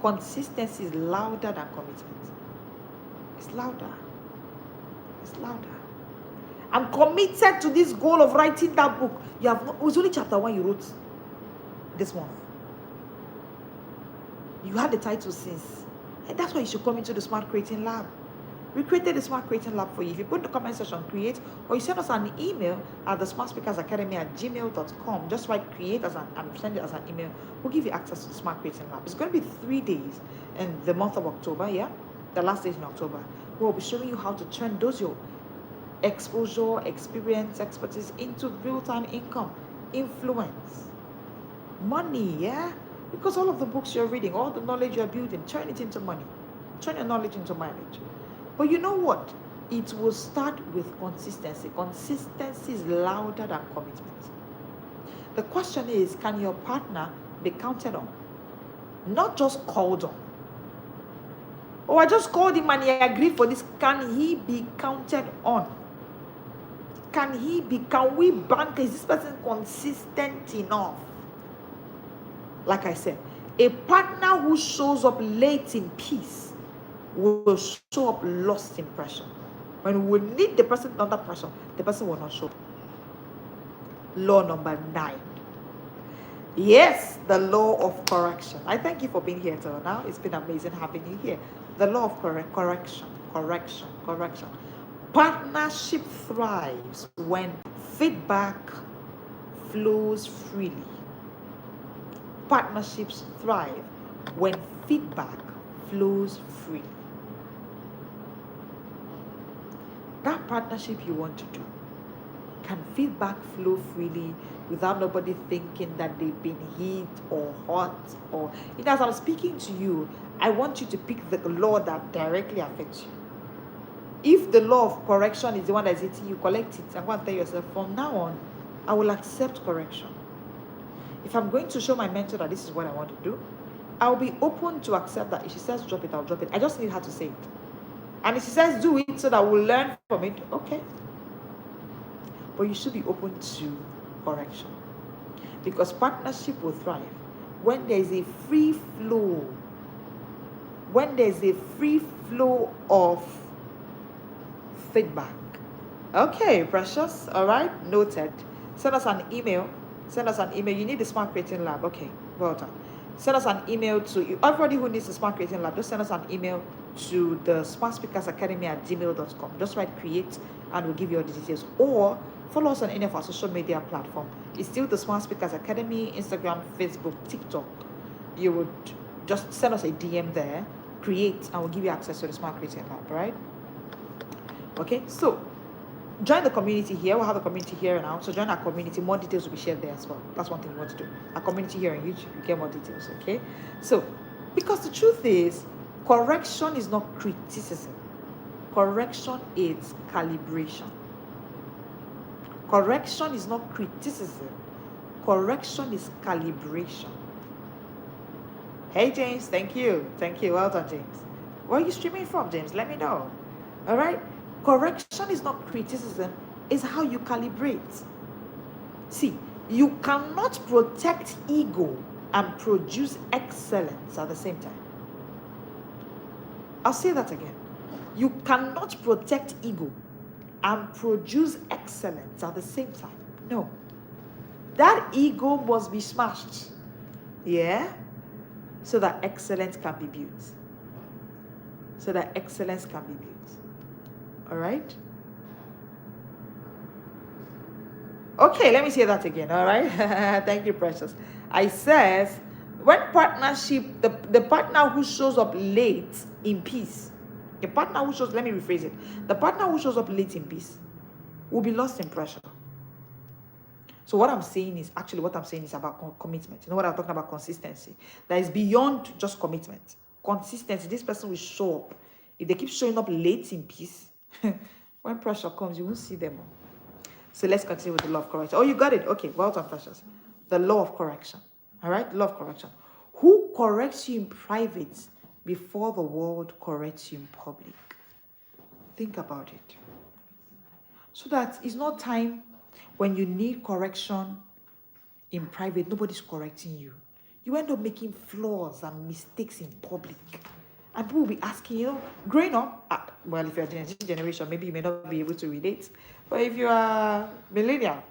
Consistency is louder than commitment. It's louder. It's louder. I'm committed to this goal of writing that book. It was only chapter 1 you wrote this month. You had the title since. And that's why you should come into the Smart Creating Lab. We created the Smart Creating Lab for you. If you put in the comment section, create, or you send us an email at the smartspeakersacademy@gmail.com. Just write create and send it as an email. We'll give you access to the Smart Creating Lab. It's going to be 3 days in the month of October, yeah? The last days in October. We'll be showing you how to turn those your exposure, experience, expertise into real-time income, influence, money, yeah? Because all of the books you're reading, all the knowledge you're building, turn it into money. Turn your knowledge into mileage. But you know what? It will start with consistency. Consistency is louder than commitment. The question is, can your partner be counted on? Not just called on. Oh, I just called him and he agreed for this. Can he be counted on? Can we bank? Is this person consistent enough? Like I said, a partner who shows up late in peace will show up lost in pressure. When we need the person under pressure, the person will not show up. Law number 9. Yes, the law of correction. I thank you for being here till now. It's been amazing having you here. The law of correction. Partnership thrives when feedback flows freely. Partnerships thrive when feedback flows freely. That partnership you want to do, can feedback flow freely without nobody thinking that they've been hit or hurt? Or, as I'm speaking to you, I want you to pick the law that directly affects you. If the law of correction is the one that's hitting you, collect it. I'm going to tell yourself, from now on, I will accept correction. If I'm going to show my mentor that this is what I want to do, I'll be open to accept that. If she says drop it, I'll drop it. I just need her to say it. And if she says do it so that we'll learn from it, okay. But you should be open to correction. Because partnership will thrive when there's a free flow. When there's a free flow of feedback. Okay, precious. All right, noted. Send us an email. You need the Smart Creating Lab. Okay, well done. Send us an email to you. Everybody who needs the Smart Creating Lab, just send us an email to the smartspeakersacademy@gmail.com. Just write create and we'll give you all the details. Or follow us on any of our social media platform. It's still the Smart Speakers Academy, Instagram, Facebook, TikTok. You would just send us a DM there, create, and we'll give you access to the Smart Creating Lab, right? Okay, so join the community here. We'll have a community here now. So join our community. More details will be shared there as well. That's one thing we want to do. Our community here on YouTube, you get more details, okay? So, because the truth is, correction is not criticism. Correction is calibration. Correction is not criticism. Correction is calibration. Hey, James, thank you. Thank you. Well done, James. Where are you streaming from, James? Let me know. All right? Correction is not criticism. It's how you calibrate. See, you cannot protect ego and produce excellence at the same time. I'll say that again. You cannot protect ego and produce excellence at the same time. No. That ego must be smashed. Yeah? So that excellence can be built. So that excellence can be built. All right? Okay, let me say that again. All right? Thank you, precious. I says, when partnership, the partner who shows up late in peace, the partner who shows, let me rephrase it. The partner who shows up late in peace will be lost in pressure. So what I'm saying is about commitment. You know what I'm talking about? Consistency. That is beyond just commitment. Consistency. This person will show up. If they keep showing up late in peace, when pressure comes, you won't see them. So let's continue with the law of correction. Oh, you got it. Okay, well done, precious. The law of correction. All right, law of correction. Who corrects you in private before the world corrects you in public? Think about it. So that it's not time when you need correction in private, nobody's correcting you. You end up making flaws and mistakes in public. And people will be asking, growing up, well, if you're a generation, maybe you may not be able to relate. But if you are millennial,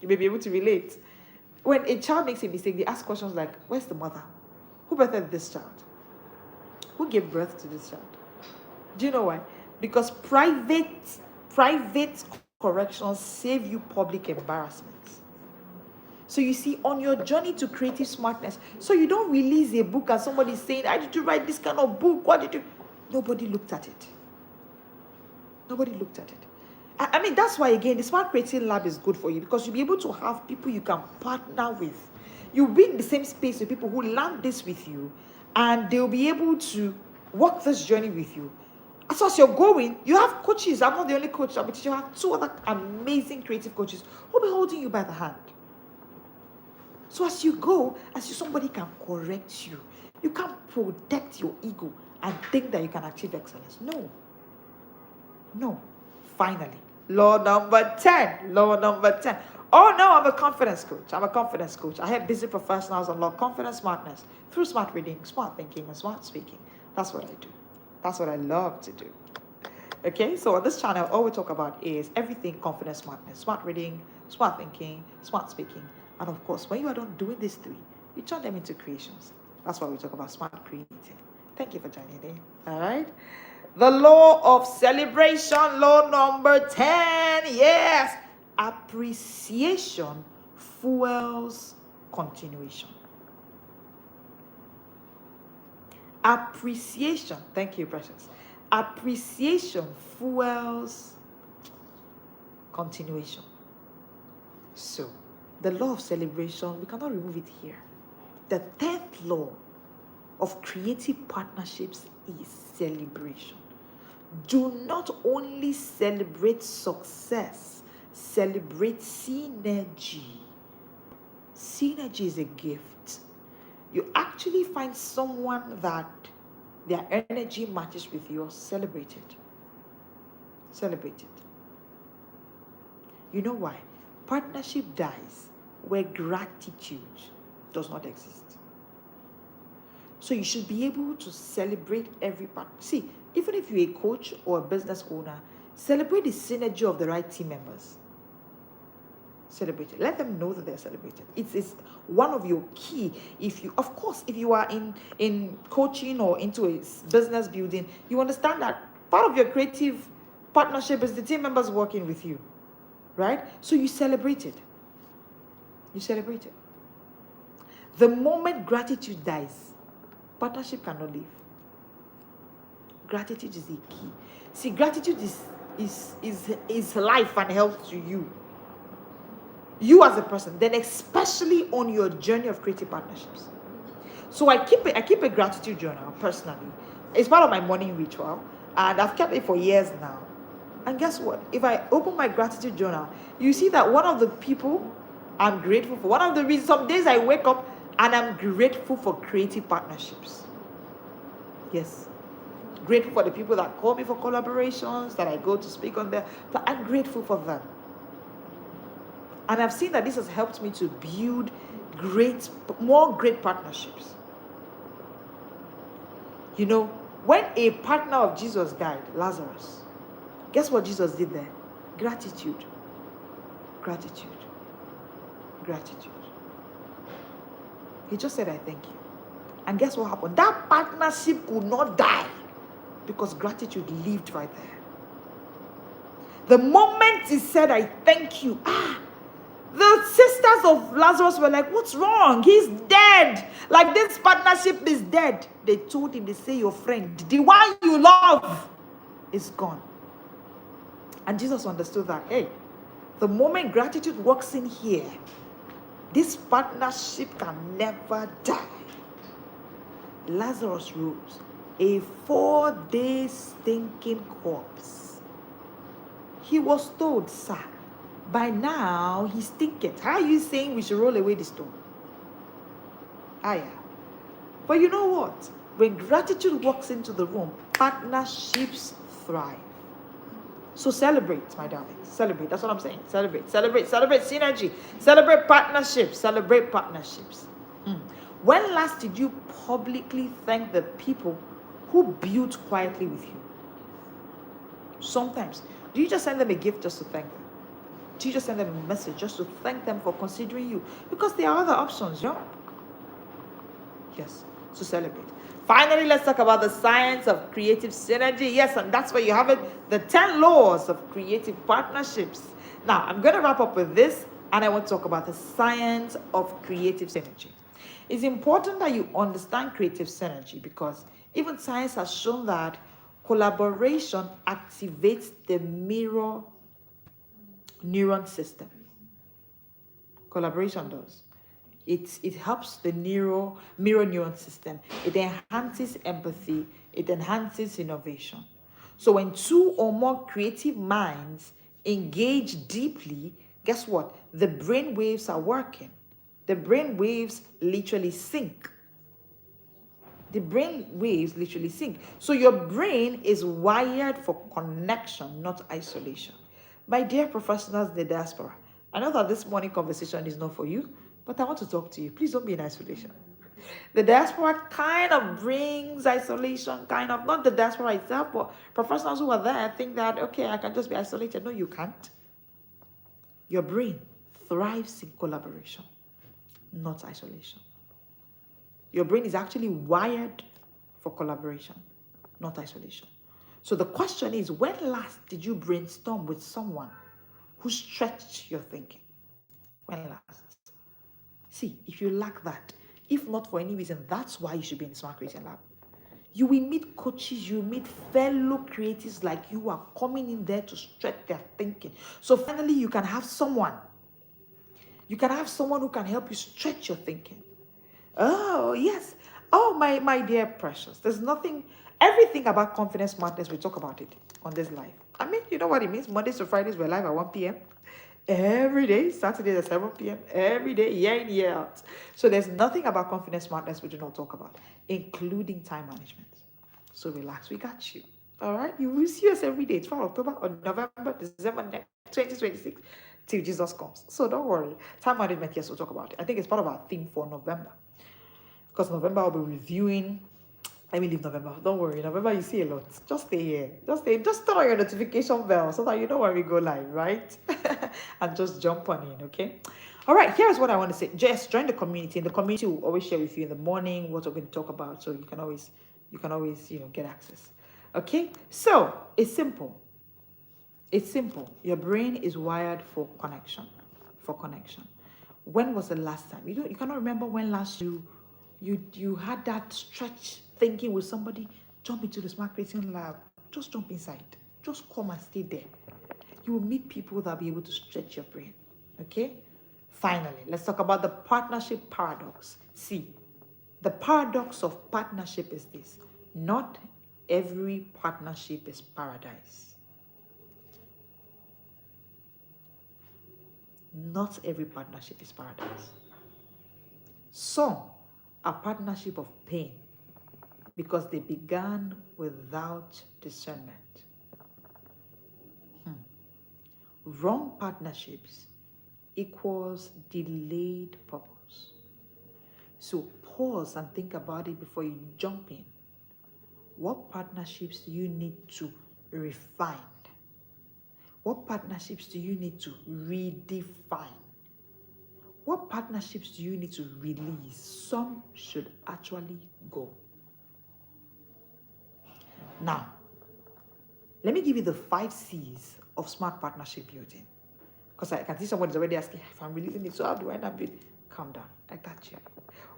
you may be able to relate. When a child makes a mistake, they ask questions like, where's the mother? Who birthed this child? Who gave birth to this child? Do you know why? Because private corrections save you public embarrassment. So you see, on your journey to creative smartness, so you don't release a book and somebody's saying, how did you write this kind of book? What did you? Nobody looked at it. Nobody looked at it. I mean, that's why, again, the Smart Creating Lab is good for you, because you'll be able to have people you can partner with. You'll be in the same space with people who learn this with you, and they'll be able to walk this journey with you. As you're going, you have coaches. I'm not the only coach, but you have two other amazing creative coaches who'll be holding you by the hand. So as you go, somebody can correct you. You can't protect your ego and think that you can achieve excellence. No. Finally, law number 10. Oh no, I'm a confidence coach. I help busy professionals unlock confidence, smartness through smart reading, smart thinking, and smart speaking. That's what I do. That's what I love to do. Okay, so on this channel, all we talk about is everything confidence, smartness, smart reading, smart thinking, smart speaking. And of course, when you are done doing these three, you turn them into creations. That's why we talk about smart creating. Thank you for joining in. All right. The law of celebration, law number 10. Yes. Appreciation fuels continuation. Appreciation. Thank you, precious. Appreciation fuels continuation. So, the law of celebration, we cannot remove it here. The 10th law of creative partnerships is celebration. Do not only celebrate success, celebrate synergy. Synergy is a gift. You actually find someone that their energy matches with yours, celebrate it. Celebrate it. You know why? Partnership dies where gratitude does not exist. So you should be able to celebrate every part. See, even if you're a coach or a business owner, celebrate the synergy of the right team members. Celebrate it. Let them know that they're celebrated. It's one of your key. If you are in coaching or into a business building, you understand that part of your creative partnership is the team members working with you, right? So you celebrate it. You celebrate it. The moment gratitude dies, partnership cannot live. Gratitude is the key. See, gratitude is life and health to you. You as a person, then especially on your journey of creative partnerships. So I keep a gratitude journal personally. It's part of my morning ritual, and I've kept it for years now. And guess what? If I open my gratitude journal, you see that one of the people I'm grateful for, one of the reasons, some days I wake up and I'm grateful for creative partnerships. Yes. Grateful for the people that call me for collaborations, that I go to speak on there. But I'm grateful for them. And I've seen that this has helped me to build more great partnerships. You know, when a partner of Jesus died, Lazarus, guess what Jesus did there? Gratitude. Gratitude. Gratitude. He just said, I thank you. And guess what happened? That partnership could not die because gratitude lived right there. The moment he said, I thank you, the sisters of Lazarus were like, what's wrong? He's dead. Like, this partnership is dead. They told him, they say, your friend, the one you love, is gone. And Jesus understood that, hey, the moment gratitude walks in here, this partnership can never die. Lazarus rose, a 4-day stinking corpse. He was told, sir, by now he stinketh. How are you saying we should roll away the stone? Yeah. But you know what? When gratitude walks into the room, partnerships thrive. So celebrate, my darling. Celebrate. That's what I'm saying. Celebrate. Celebrate. Celebrate synergy. Celebrate partnerships. Celebrate partnerships. When last did you publicly thank the people who built quietly with you? Sometimes. Do you just send them a gift just to thank them? Do you just send them a message just to thank them for considering you? Because there are other options, you know? Yes. So celebrate. Finally, let's talk about the science of creative synergy. Yes, and that's where you have it. The 10 laws of creative partnerships. Now, I'm going to wrap up with this, and I want to talk about the science of creative synergy. It's important that you understand creative synergy because even science has shown that collaboration activates the mirror neuron system. Collaboration does. It helps the mirror neuron system. It enhances empathy. It enhances innovation. So when two or more creative minds engage deeply, guess what? The brain waves are working. The brain waves literally sync. The brain waves literally sync. So your brain is wired for connection, not isolation. My dear professionals in the diaspora, I know that this morning conversation is not for you, but I want to talk to you. Please don't be in isolation. The diaspora kind of brings isolation, kind of, not the diaspora itself, but professionals who are there think that, okay, I can just be isolated. No, you can't. Your brain thrives in collaboration, not isolation. Your brain is actually wired for collaboration, not isolation. So the question is, when last did you brainstorm with someone who stretched your thinking? When last? See, if you lack that, if not for any reason, that's why you should be in the Smart Creating Lab. You will meet coaches, you will meet fellow creatives like you are coming in there to stretch their thinking. So finally, you can have someone. You can have someone who can help you stretch your thinking. Oh, yes. Oh, my dear precious. There's nothing, everything about confidence, smartness, we talk about it on this live. I mean, you know what it means? Mondays to Fridays, we're live at 1 p.m. Every day, Saturdays at 7 p.m. Every day, year in, year out. So there's nothing about confidence, smartness we do not talk about, including time management. So relax, we got you. All right, you will see us every day, 12 October or November, December 2026, till Jesus comes. So don't worry. Time management, yes, we'll talk about it. I think it's part of our theme for November. Because November I'll be reviewing. Let me leave November. Don't worry. November you see a lot. Just stay here. Just turn on your notification bell so that you know when we go live, right? And just jump on in, okay? All right, here's what I want to say. Just join the community. And the community will always share with you in the morning what we're going to talk about. So you can always, get access. Okay? So it's simple. It's simple. Your brain is wired for connection. When was the last time? You cannot remember when last you had that stretch thinking with somebody. Jump into the Smart Creating Lab. Just jump inside. Just come and stay there. You will meet people that will be able to stretch your brain. Okay? Finally, let's talk about the partnership paradox. See, the paradox of partnership is this. Not every partnership is paradise. Not every partnership is paradise. Some are partnership of pain because they began without discernment. Wrong partnerships equals delayed purpose. So pause and think about it before you jump in. What partnerships do you need to refine? What partnerships do you need to redefine? What partnerships do you need to release? Some should actually go. Now, let me give you the 5 C's of smart partnership building. Because I can see somebody's already asking, if I'm releasing it, so how do I not build? Calm down, I got you.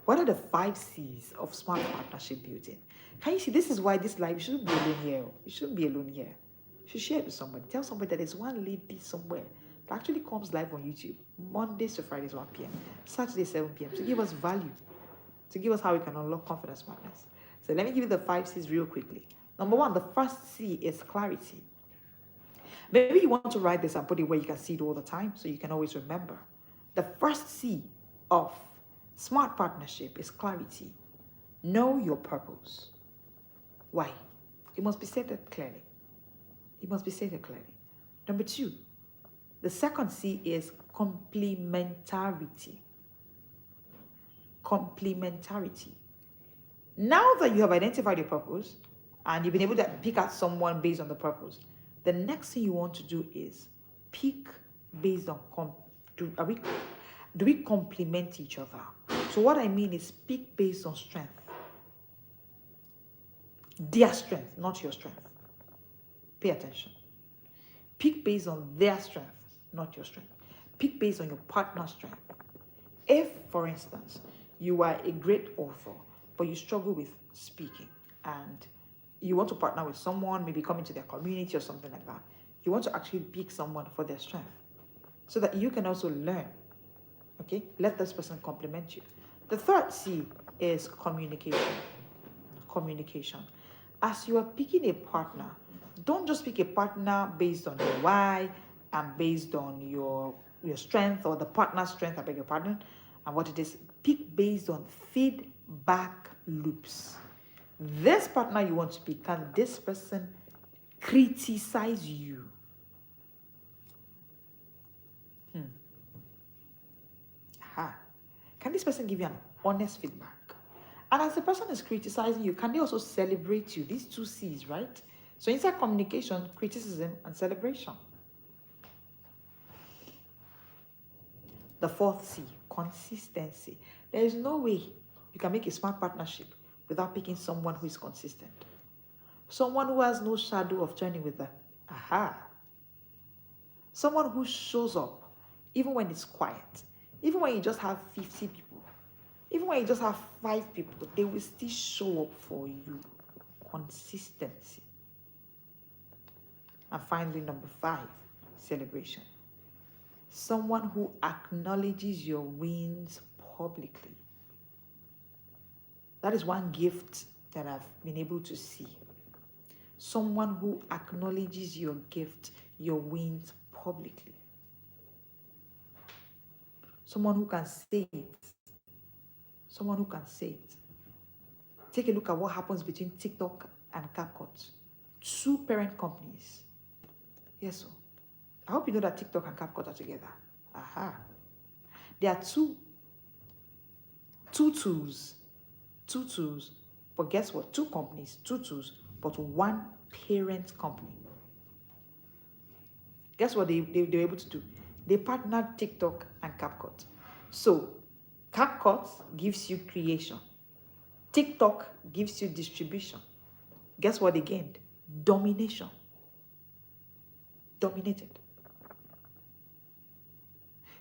What are the 5 C's of smart partnership building? Can you see, this is why this live, you shouldn't be alone here. You shouldn't be alone here. You should share it with somebody. Tell somebody that there's one lady somewhere that actually comes live on YouTube, Mondays to Fridays, 1 p.m., Saturdays, 7 p.m., to give us value, to give us how we can unlock confidence smartness. So let me give you the 5 C's real quickly. Number 1, the first C is clarity. Maybe you want to write this and put it where you can see it all the time so you can always remember. The first C of smart partnership is clarity. Know your purpose. Why? It must be stated clearly. It must be stated clearly. Number 2, the second C is complementarity. Complementarity. Now that you have identified your purpose and you've been able to pick out someone based on the purpose, the next thing you want to do is pick based on do we complement each other? So what I mean is pick based on strength. Their strength, not your strength. Pay attention. Pick based on their strength, not your strength. Pick based on your partner's strength. If, for instance, you are a great author, but you struggle with speaking and you want to partner with someone, maybe come into their community or something like that, you want to actually pick someone for their strength so that you can also learn. Okay? Let this person complement you. The third C is communication. Communication. As you are picking a partner, don't just pick a partner based on your why and based on your strength or the partner's strength, I beg your pardon, and what it is. Pick based on feedback loops. This partner you want to pick, can this person criticize you? Can this person give you an honest feedback? And as the person is criticizing you, can they also celebrate you? These 2 C's, right? So inside communication, criticism and celebration. The 4th C, consistency. There is no way you can make a smart partnership without picking someone who is consistent. Someone who has no shadow of turning with them. Aha. Someone who shows up even when it's quiet, even when you just have 50 people, even when you just have 5 people, they will still show up for you. Consistency. And finally, number 5, celebration. Someone who acknowledges your wins publicly. That is one gift that I've been able to see. Someone who acknowledges your gift, your wins publicly. Someone who can say it. Someone who can say it. Take a look at what happens between TikTok and CapCut. 2 parent companies. Yes, sir. I hope you know that TikTok and CapCut are together. Aha. There are two tools. 2 tools. But guess what? 2 companies, 2 tools, but 1 parent company. Guess what they were able to do? They partnered TikTok and CapCut. So CapCut gives you creation. TikTok gives you distribution. Guess what they gained? Domination. Dominated.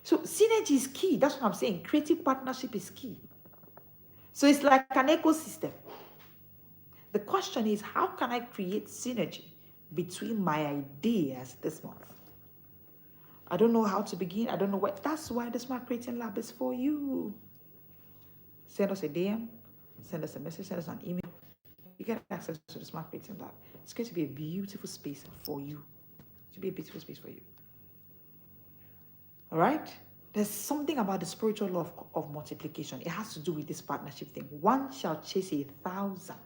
So synergy is key. That's what I'm saying. Creative partnership is key. So it's like an ecosystem. The question is, how can I create synergy between my ideas this month? I don't know how to begin. I don't know what. That's why the Smart Creating Lab is for you. Send us a DM, send us a message, send us an email. You get access to the Smart Creating Lab. It's going to be a beautiful space for you. It should be a beautiful space for you. All right? There's something about the spiritual law of multiplication. It has to do with this partnership thing. 1 shall chase 1,000,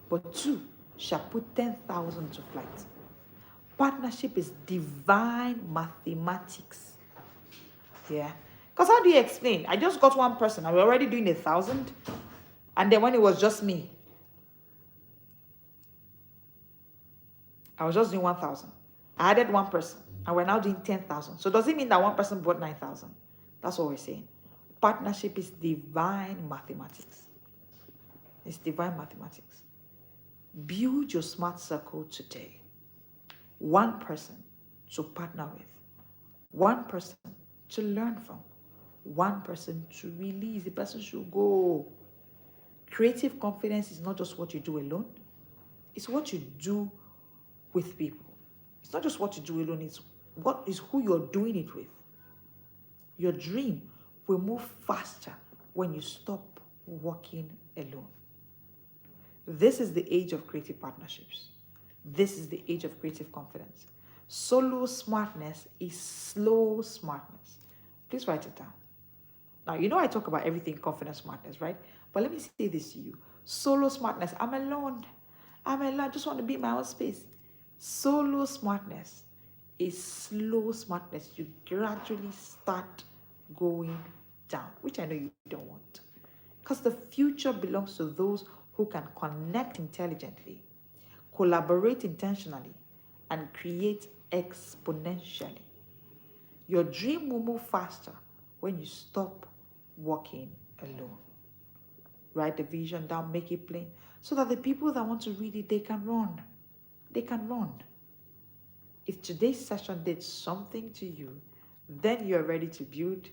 but 2 shall put 10,000 to flight. Partnership is divine mathematics. Yeah. Because how do you explain? I just got 1 person. Are we already doing 1,000? And then when it was just me, I was just doing 1,000. I added 1 person, and we're now doing 10,000. So does it mean that 1 person brought 9,000? That's what we're saying. Partnership is divine mathematics. It's divine mathematics. Build your smart circle today. 1 person to partner with. 1 person to learn from. 1 person to release. The person should go. Creative confidence is not just what you do alone. It's what you do with people. It's not just what you do alone. It's what is who you're doing it with. Your dream will move faster when you stop working alone. This is the age of creative partnerships. This is the age of creative confidence. Solo smartness is slow smartness. Please write it down. Now, you know I talk about everything confidence, smartness, right? But let me say this to you. Solo smartness, I'm alone. I just want to be in my own space. Solo smartness is slow smartness. You gradually start going down, which I know you don't want. Because the future belongs to those who can connect intelligently, collaborate intentionally, and create exponentially. Your dream will move faster when you stop walking alone. Write the vision down, make it plain, so that the people that want to read it, they can run. They can run. If today's session did something to you, then you're ready to build,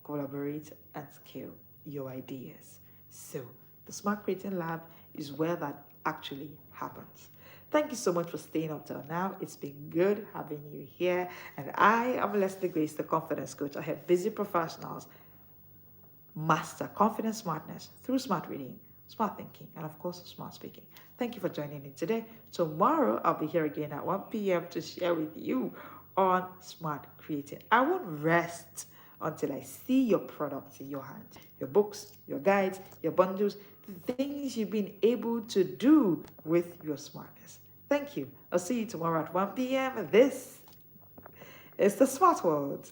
collaborate, and scale your ideas. So, the Smart Creating Lab is where that actually happens. Thank you so much for staying up till now. It's been good having you here. And I am Leslie Grace, the confidence coach. I help busy professionals master confidence smartness through smart reading, smart thinking, and of course, smart speaking. Thank you for joining me today. Tomorrow, I'll be here again at 1 p.m. to share with you on smart creating. I won't rest until I see your products in your hands, your books, your guides, your bundles, the things you've been able to do with your smartness. Thank you. I'll see you tomorrow at 1 p.m. This is the Smart World.